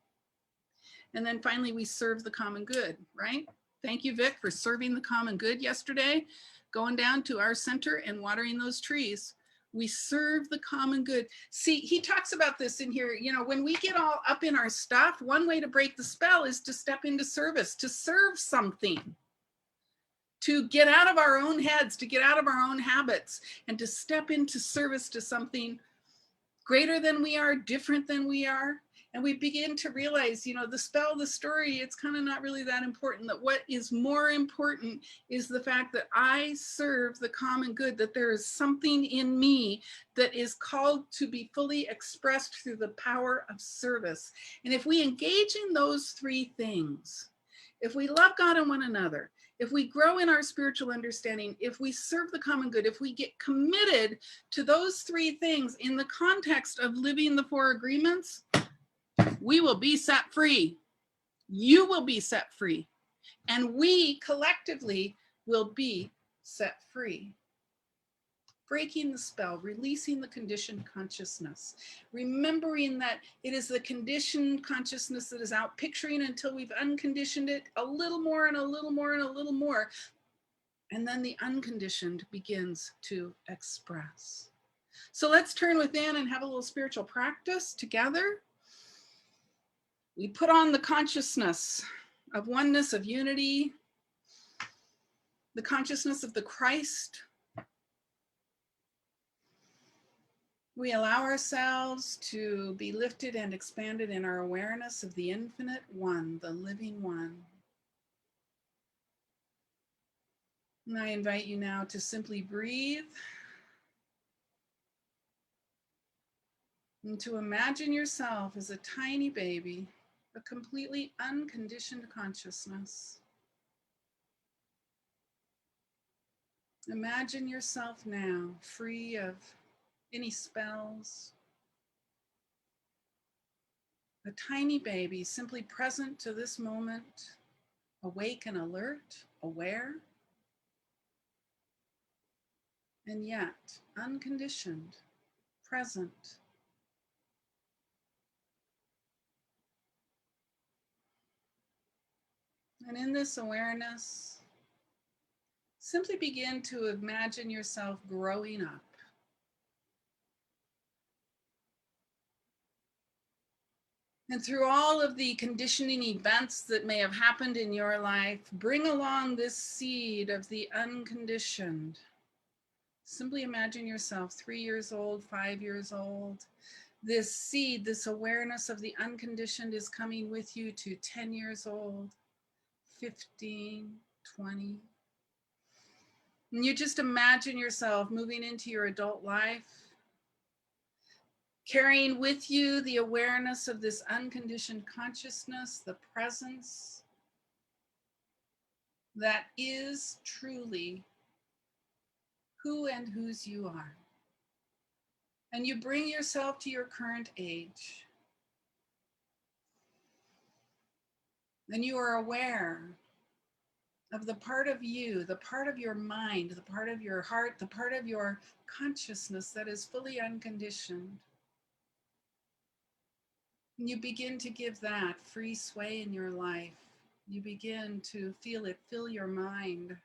And then finally, we serve the common good, right? Thank you, Vic, for serving the common good yesterday, going down to our center and watering those trees. We serve the common good. See, he talks about this in here. When we get all up in our stuff, one way to break the spell is to step into service, to serve something, to get out of our own heads, to get out of our own habits, and to step into service to something greater than we are, different than we are. And we begin to realize, the spell, the story, it's kind of not really that important. That what is more important is the fact that I serve the common good, that there is something in me that is called to be fully expressed through the power of service. And if we engage in those 3 things, if we love God and one another, if we grow in our spiritual understanding, if we serve the common good, if we get committed to those 3 things in the context of living the 4 agreements, we will be set free. You will be set free. And we collectively will be set free. Breaking the spell, releasing the conditioned consciousness, remembering that it is the conditioned consciousness that is out picturing until we've unconditioned it a little more and a little more and a little more. And then the unconditioned begins to express. So let's turn within and have a little spiritual practice together. We put on the consciousness of oneness, of unity, the consciousness of the Christ. We allow ourselves to be lifted and expanded in our awareness of the infinite one, the living one. And I invite you now to simply breathe and to imagine yourself as a tiny baby, a completely unconditioned consciousness. Imagine yourself now free of any spells. A tiny baby, simply present to this moment, awake and alert, aware, and yet unconditioned, present. And in this awareness, simply begin to imagine yourself growing up. And through all of the conditioning events that may have happened in your life, bring along this seed of the unconditioned. Simply imagine yourself 3 years old, 5 years old. This seed, this awareness of the unconditioned is coming with you to 10 years old, 15, 20. And you just imagine yourself moving into your adult life, carrying with you the awareness of this unconditioned consciousness, the presence that is truly who and whose you are. And you bring yourself to your current age. And you are aware of the part of you, the part of your mind, the part of your heart, the part of your consciousness that is fully unconditioned. You begin to give that free sway in your life. You begin to feel it fill your mind.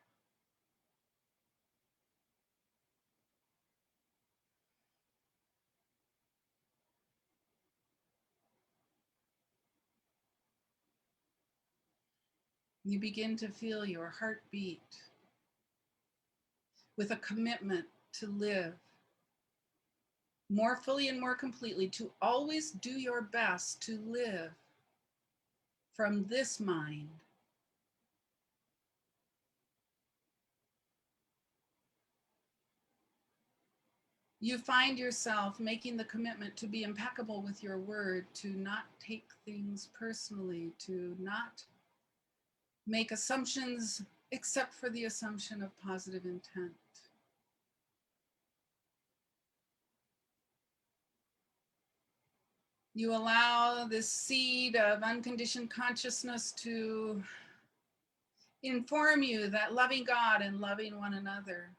You begin to feel your heart beat with a commitment to live more fully and more completely, to always do your best to live from this mind. You find yourself making the commitment to be impeccable with your word, to not take things personally, to not make assumptions except for the assumption of positive intent. You allow this seed of unconditioned consciousness to inform you that loving God and loving one another,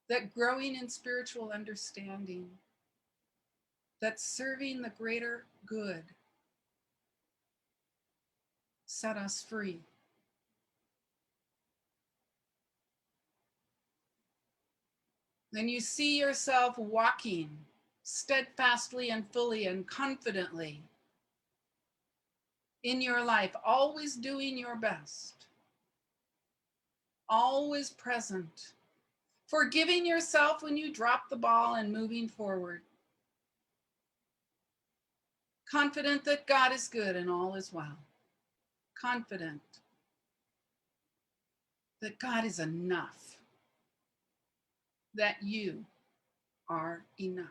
that growing in spiritual understanding, that serving the greater good set us free. Then you see yourself walking steadfastly and fully and confidently in your life, always doing your best, always present, forgiving yourself when you drop the ball and moving forward, confident that God is good and all is well, confident that God is enough, that you are enough.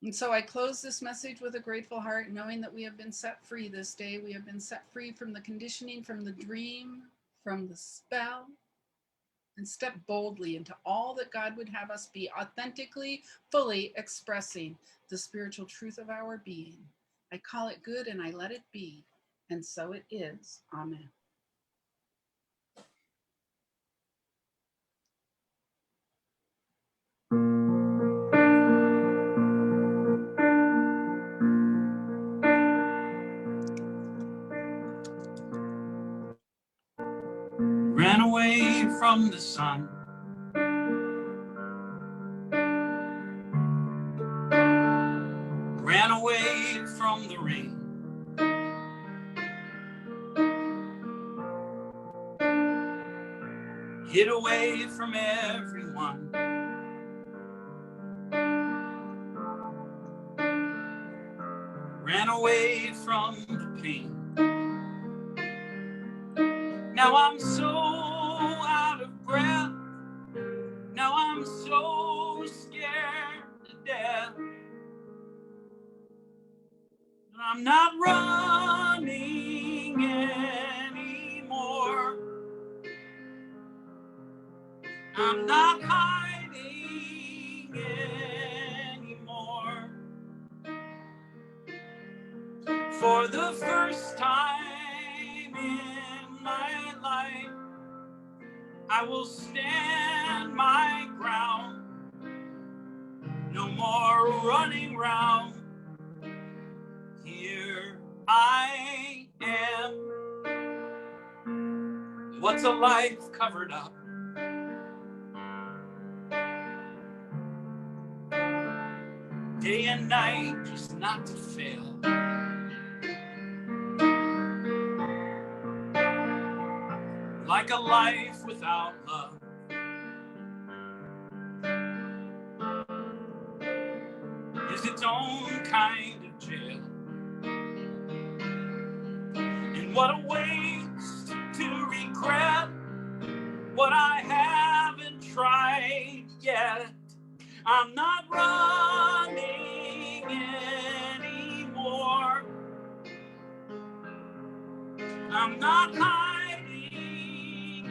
And so I close this message with a grateful heart, knowing that we have been set free this day. We have been set free from the conditioning, from the dream, from the spell, and step boldly into all that God would have us be, authentically, fully expressing the spiritual truth of our being. I call it good and I let it be. And so it is. Amen. Ran away from the sun, ran away from the rain, hid away from everyone, ran away from the pain. Now I'm so out of breath, now I'm so scared to death. I'm not running anymore, I'm not hiding anymore. For the first time in my life, I will stand my ground. No more running round. Here I am. What's a life covered up? Day and night, just not to fail. Like a life without love is its own kind of jail. And what a waste to regret what I haven't tried yet. I'm not running anymore, I'm not hiding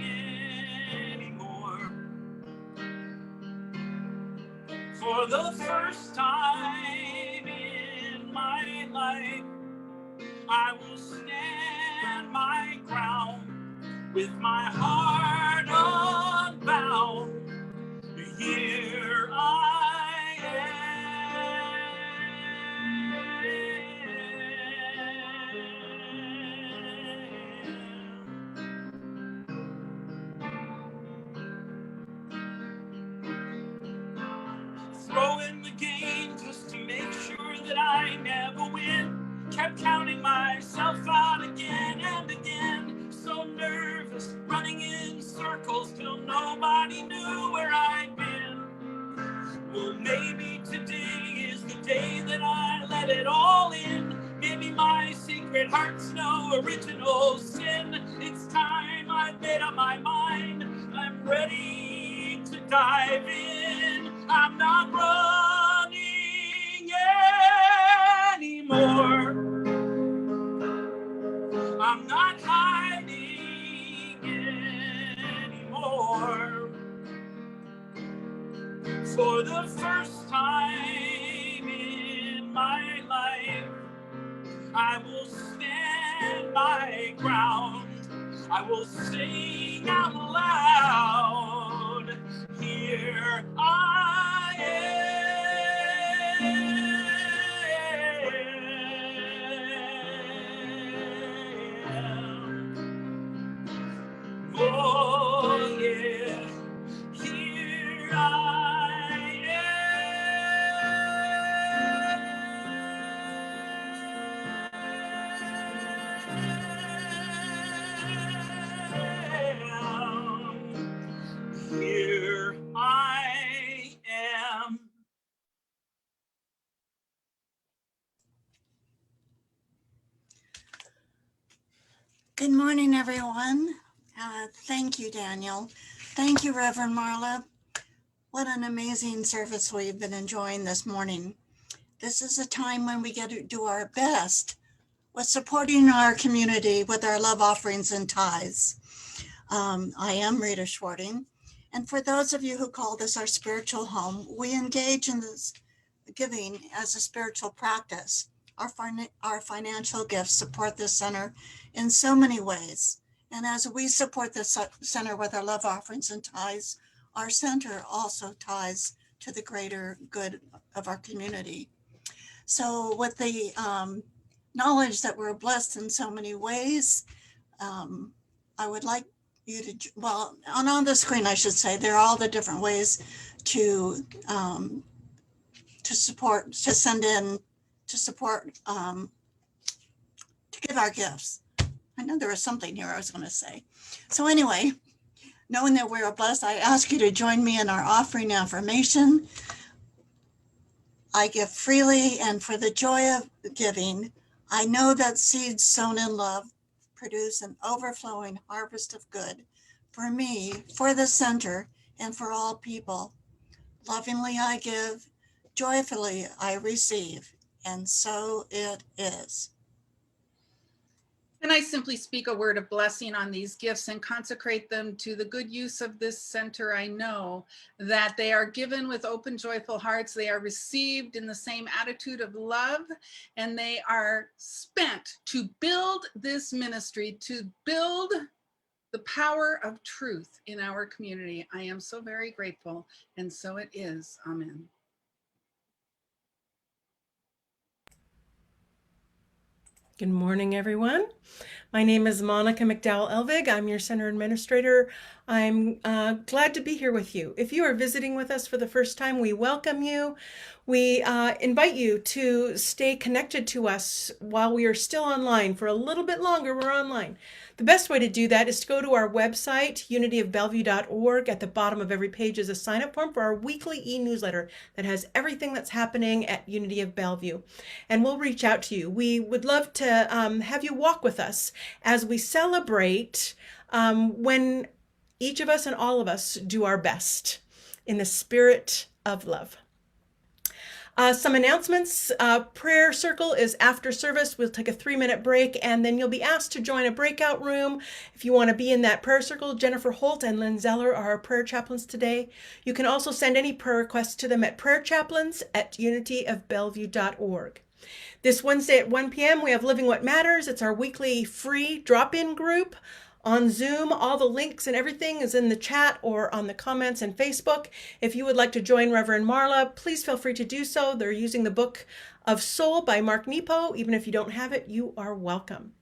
anymore. For the first time in my life, I will stand my ground with my heart unbound. Here I Great hearts, no original sin. It's time, I've made up my mind. I'm ready to dive in. I'm not running anymore. I'm not hiding anymore. For the first time in my life, I will stand my ground. I will sing out loud. Here I am. Oh yeah. Here I am. Here I am. Good morning, everyone. Thank you, Daniel. Thank you, Reverend Marla. What an amazing service we've been enjoying this morning. This is a time when we get to do our best with supporting our community with our love offerings and tithes. I am Rita Schwarting. And for those of you who call this our spiritual home, we engage in this giving as a spiritual practice. Our financial gifts support this center in so many ways. And as we support the center with our love offerings and tithes, our center also ties to the greater good of our community. So with the knowledge that we're blessed in so many ways, I would like you to, well, on the screen, I should say, there are all the different ways to support, to send in, to support, to give our gifts. I know there was something here I was going to say. So anyway, knowing that we are blessed, I ask you to join me in our offering affirmation. I give freely, and for the joy of giving, I know that seeds sown in love produce an overflowing harvest of good for me, for the center, and for all people. Lovingly I give, joyfully I receive, and so it is. And I simply speak a word of blessing on these gifts and consecrate them to the good use of this center. I know that they are given with open, joyful hearts. They are received in the same attitude of love, and they are spent to build this ministry, to build the power of truth in our community. I am so very grateful, and so it is. Amen. Good morning, everyone. My name is Monica McDowell Elvig. I'm your center administrator. I'm glad to be here with you. If you are visiting with us for the first time, we welcome you. We invite you to stay connected to us while we are still online. For a little bit longer, we're online. The best way to do that is to go to our website, unityofbellevue.org. At the bottom of every page is a sign-up form for our weekly e-newsletter that has everything that's happening at Unity of Bellevue. And we'll reach out to you. We would love to have you walk with us as we celebrate when each of us and all of us do our best in the spirit of love. Some announcements. Prayer circle is after service. We'll take a 3-minute break, and then you'll be asked to join a breakout room if you want to be in that prayer circle. Jennifer Holt and Lynn Zeller are our prayer chaplains today. You can also send any prayer requests to them at prayerchaplains@unityofbellevue.org. This Wednesday at 1 p.m. we have Living What Matters. It's our weekly free drop-in group on Zoom. All the links and everything is in the chat or on the comments and Facebook. If you would like to join Reverend Marla, please feel free to do so. They're using the Book of Soul by Mark Nepo. Even if you don't have it, you are welcome.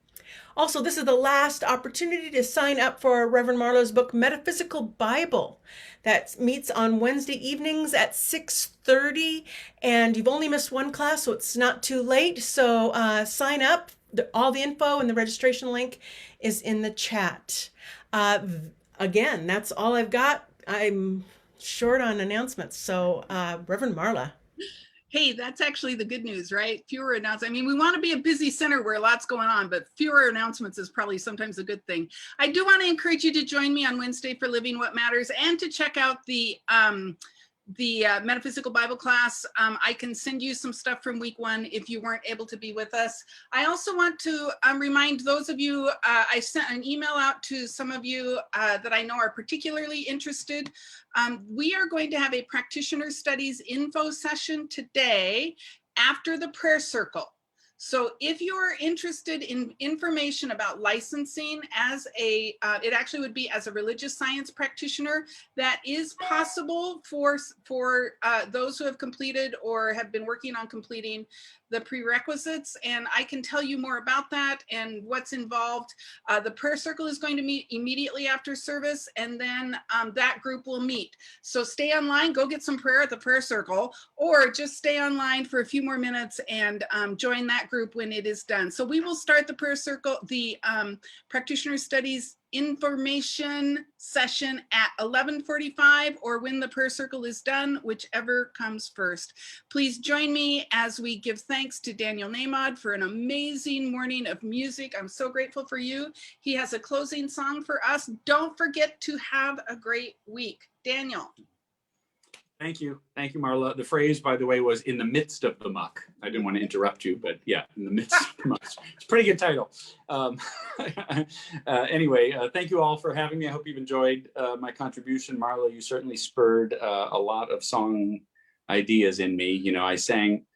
Also, this is the last opportunity to sign up for Reverend Marla's book, Metaphysical Bible. That meets on Wednesday evenings at 6:30, and you've only missed one class, so it's not too late. So sign up. All the info and the registration link is in the chat. Again, that's all I've got. I'm short on announcements. So Reverend Marla. Hey, that's actually the good news, right? Fewer announcements. I mean, we want to be a busy center where lots going on, but fewer announcements is probably sometimes a good thing. I do want to encourage you to join me on Wednesday for Living What Matters and to check out the metaphysical Bible class. I can send you some stuff from week 1 if you weren't able to be with us. I also want to remind those of you, I sent an email out to some of you that I know are particularly interested. We are going to have a practitioner studies info session today after the prayer circle. So if you're interested in information about licensing as it actually would be as a religious science practitioner, that is possible for those who have completed or have been working on completing the prerequisites. And I can tell you more about that and what's involved. The prayer circle is going to meet immediately after service, and then that group will meet. So stay online, go get some prayer at the prayer circle, or just stay online for a few more minutes and join that group when it is done. So we will start the prayer circle, the practitioner studies information session at 11:45 or when the prayer circle is done, whichever comes first. Please join me as we give thanks to Daniel Nahmod for an amazing morning of music. I'm so grateful for you. He has a closing song for us. Don't forget to have a great week. Daniel. Thank you. Thank you, Marla. The phrase, by the way, was in the midst of the muck. I didn't want to interrupt you, but yeah, in the midst of the muck. It's a pretty good title. Anyway, thank you all for having me. I hope you've enjoyed my contribution. Marla, you certainly spurred a lot of song ideas in me. You know, I sang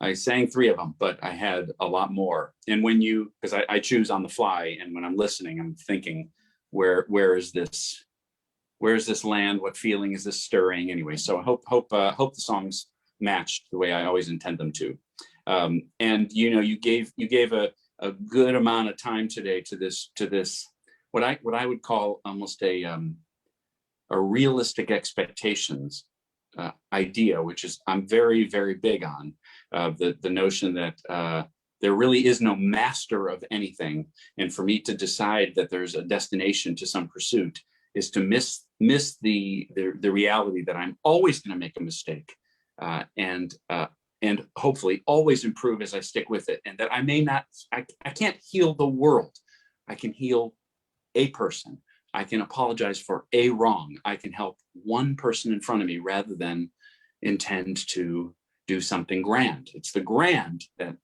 3 of them, but I had a lot more. And when you, because I choose on the fly, and when I'm listening, I'm thinking, where is this? Where's this land? What feeling is this stirring? Anyway, so I hope the songs matched the way I always intend them to. And you know, you gave a good amount of time today to this what I would call almost a realistic expectations idea, which is I'm very, very big on the notion that there really is no master of anything, and for me to decide that there's a destination to some pursuit is to miss the reality that I'm always going to make a mistake, and hopefully always improve as I stick with it, and that I may not, I can't heal the world. I can heal a person. I can apologize for a wrong. I can help one person in front of me rather than intend to do something grand. It's the grand that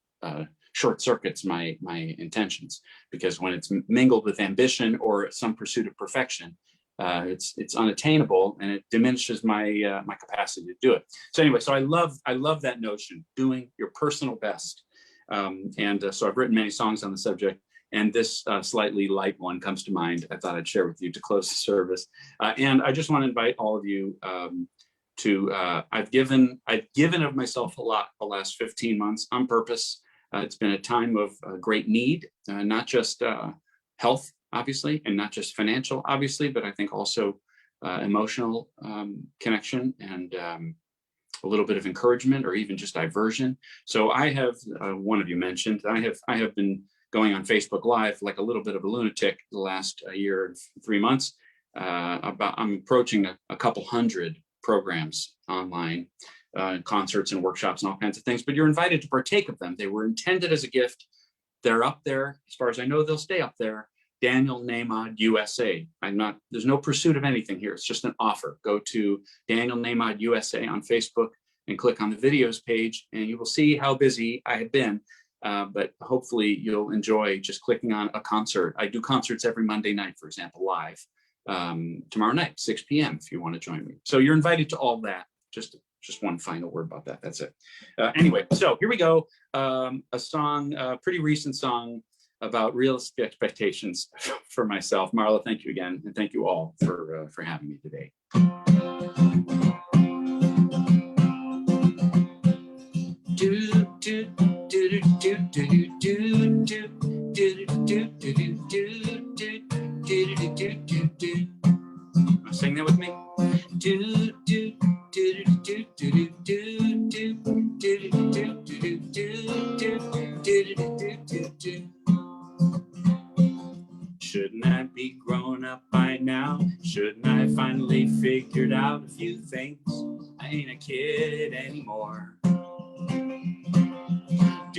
short circuits my intentions, because when it's mingled with ambition or some pursuit of perfection, it's unattainable, and it diminishes my my capacity to do it. So anyway, so I love that notion, doing your personal best, and so I've written many songs on the subject, and this slightly light one comes to mind. I thought I'd share with you to close the service, and I just want to invite all of you to I've given of myself a lot the last 15 months on purpose. It's been a time of great need, not just health, obviously, and not just financial, obviously, but I think also emotional connection and a little bit of encouragement or even just diversion. So I have, one of you mentioned, I have been going on Facebook Live like a little bit of a lunatic the last year and 3 months. I'm approaching a couple hundred programs online, concerts and workshops and all kinds of things, but you're invited to partake of them. They were intended as a gift. They're up there. As far as I know, they'll stay up there. Daniel Nahmod USA. There's no pursuit of anything here. It's just an offer. Go to Daniel Nahmod USA on Facebook and click on the videos page, and you will see how busy I have been. But hopefully you'll enjoy just clicking on a concert. I do concerts every Monday night, for example, live. Tomorrow night, 6 p.m. if you want to join me. So you're invited to all that. Just one final word about that. That's it. Anyway, so here we go. A song, a pretty recent song about realistic expectations for myself. Marla, thank you again, and thank you all for having me today. Sing that with me. Shouldn't I be grown up by now? Shouldn't I finally figured out a few things? I ain't a kid anymore.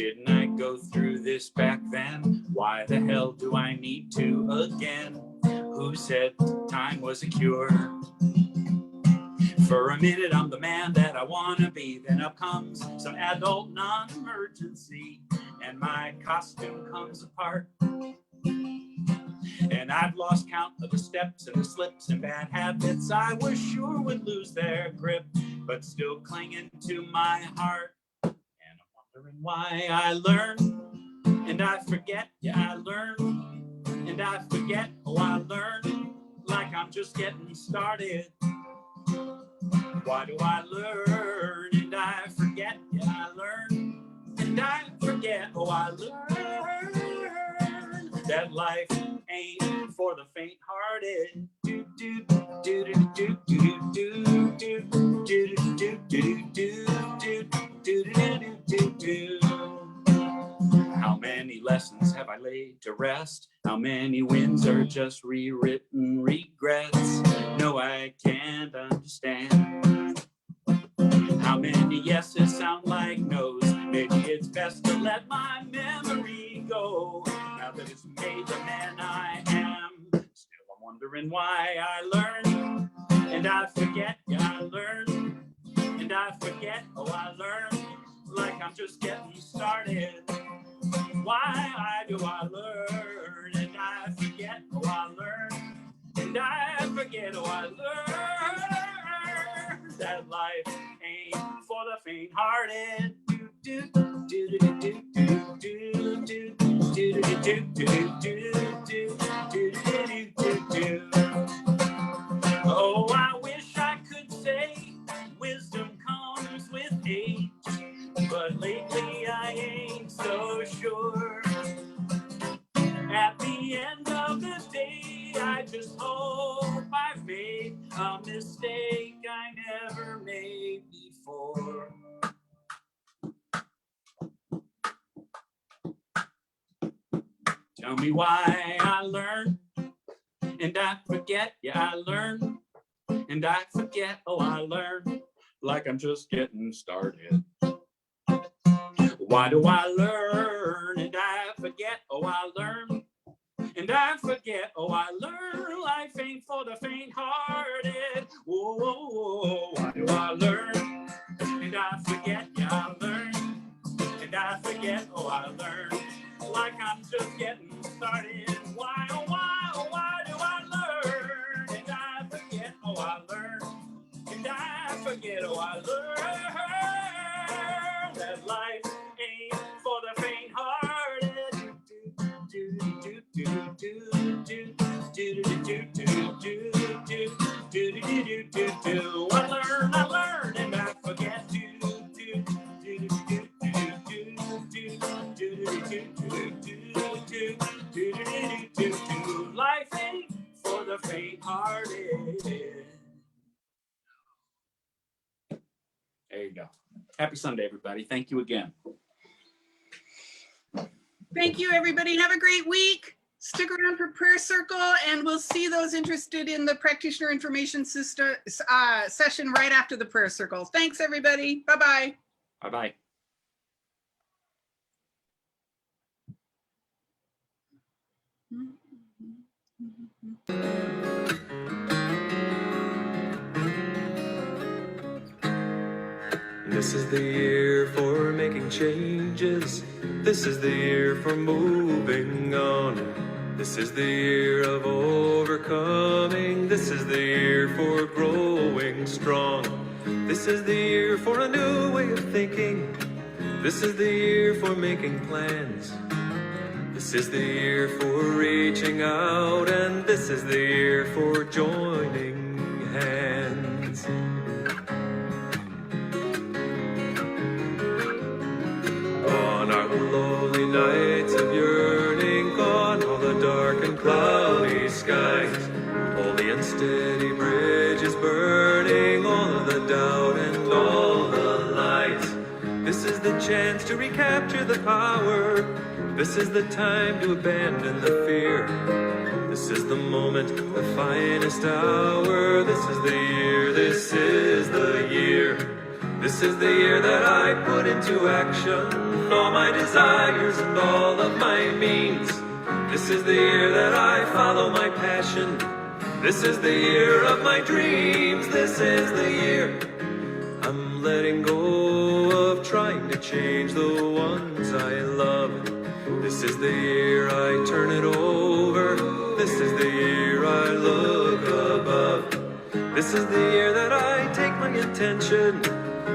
Didn't I go through this back then? Why the hell do I need to again? Who said time was a cure? For a minute I'm the man that I wanna be, then up comes some adult non-emergency and my costume comes apart. And I've lost count of the steps and the slips and bad habits I was sure would lose their grip, but still clinging to my heart. And I'm wondering why I learn and I forget, yeah I learn and I forget, oh I learn like I'm just getting started. Why do I learn and I forget, yeah I learn and I forget, oh I learn that life ain't for the faint-hearted. Do do do do do do do do do do do do do. How many lessons have I laid to rest? How many wins are just rewritten regrets? No, I can't understand. How many yeses sound like no's? Maybe it's best to let my memory go. Now that it's made the man I am, still I'm wondering why I learn and I forget, yeah I learn and I forget, oh I learn like I'm just getting started. Why do I learn and I forget, oh I learn and I forget, oh I learn that life ain't for the faint-hearted. Do do do do do do do do do do do. Oh, I wish I could say wisdom comes with age, but lately I ain't so sure. At the end of the day, I just hope I've made a mistake I never made before. Tell me why I learn and I forget, yeah I learn and I forget, oh I learn like I'm just getting started. Why do I learn and I forget, oh I learn and I forget, oh I learn life ain't for the faint-hearted. Whoa, whoa, whoa. Why do I learn and I forget, yeah I learn and I forget, oh I learn like I'm just getting started. Why, oh why do I learn and I forget, oh I learn and I forget, oh I learn that life ain't for the faint-hearted. Do do do do do do do do do do do do. I learn and I forget. Do do do do do do do do do. Life ain't for the faint-hearted. There you go. Happy Sunday, everybody. Thank you again. Thank you, everybody. Have a great week. Stick around for prayer circle, and we'll see those interested in the practitioner information system session right after the prayer circle. Thanks, everybody. Bye-bye. Bye-bye. This is the year for making changes. This is the year for moving on. This is the year of overcoming. This is the year for growing strong. This is the year for a new way of thinking. This is the year for making plans. This is the year for reaching out, and this is the year for joining hands. On our lonely nights of yearning, on all the dark and cloudy skies, all the unsteady bridges burning, all of the doubt and all the lights. This is the chance to recapture the power. This is the time to abandon the fear. This is the moment, the finest hour. This is the year, this is the year. This is the year that I put into action all my desires and all of my means. This is the year that I follow my passion. This is the year of my dreams. This is the year I'm letting go of trying to change the ones I love. This is the year I turn it over. This is the year I look above. This is the year that I take my intention,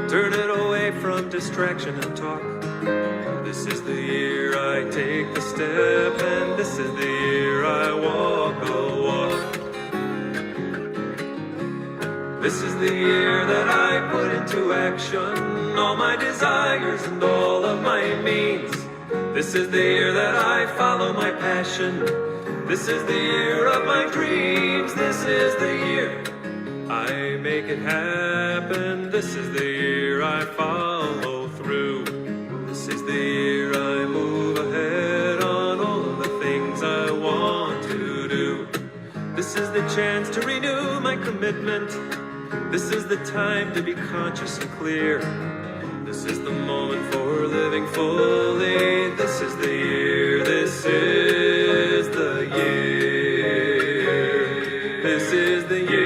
turn it away from distraction and talk. This is the year I take the step, and this is the year I walk a walk. This is the year that I put into action all my desires and all of my means. This is the year that I follow my passion. This is the year of my dreams. This is the year I make it happen. This is the year I follow through. This is the year I move ahead on all of the things I want to do. This is the chance to renew my commitment. This is the time to be conscious and clear. This is the moment for living fully. This is the year, this is the year. This is the year.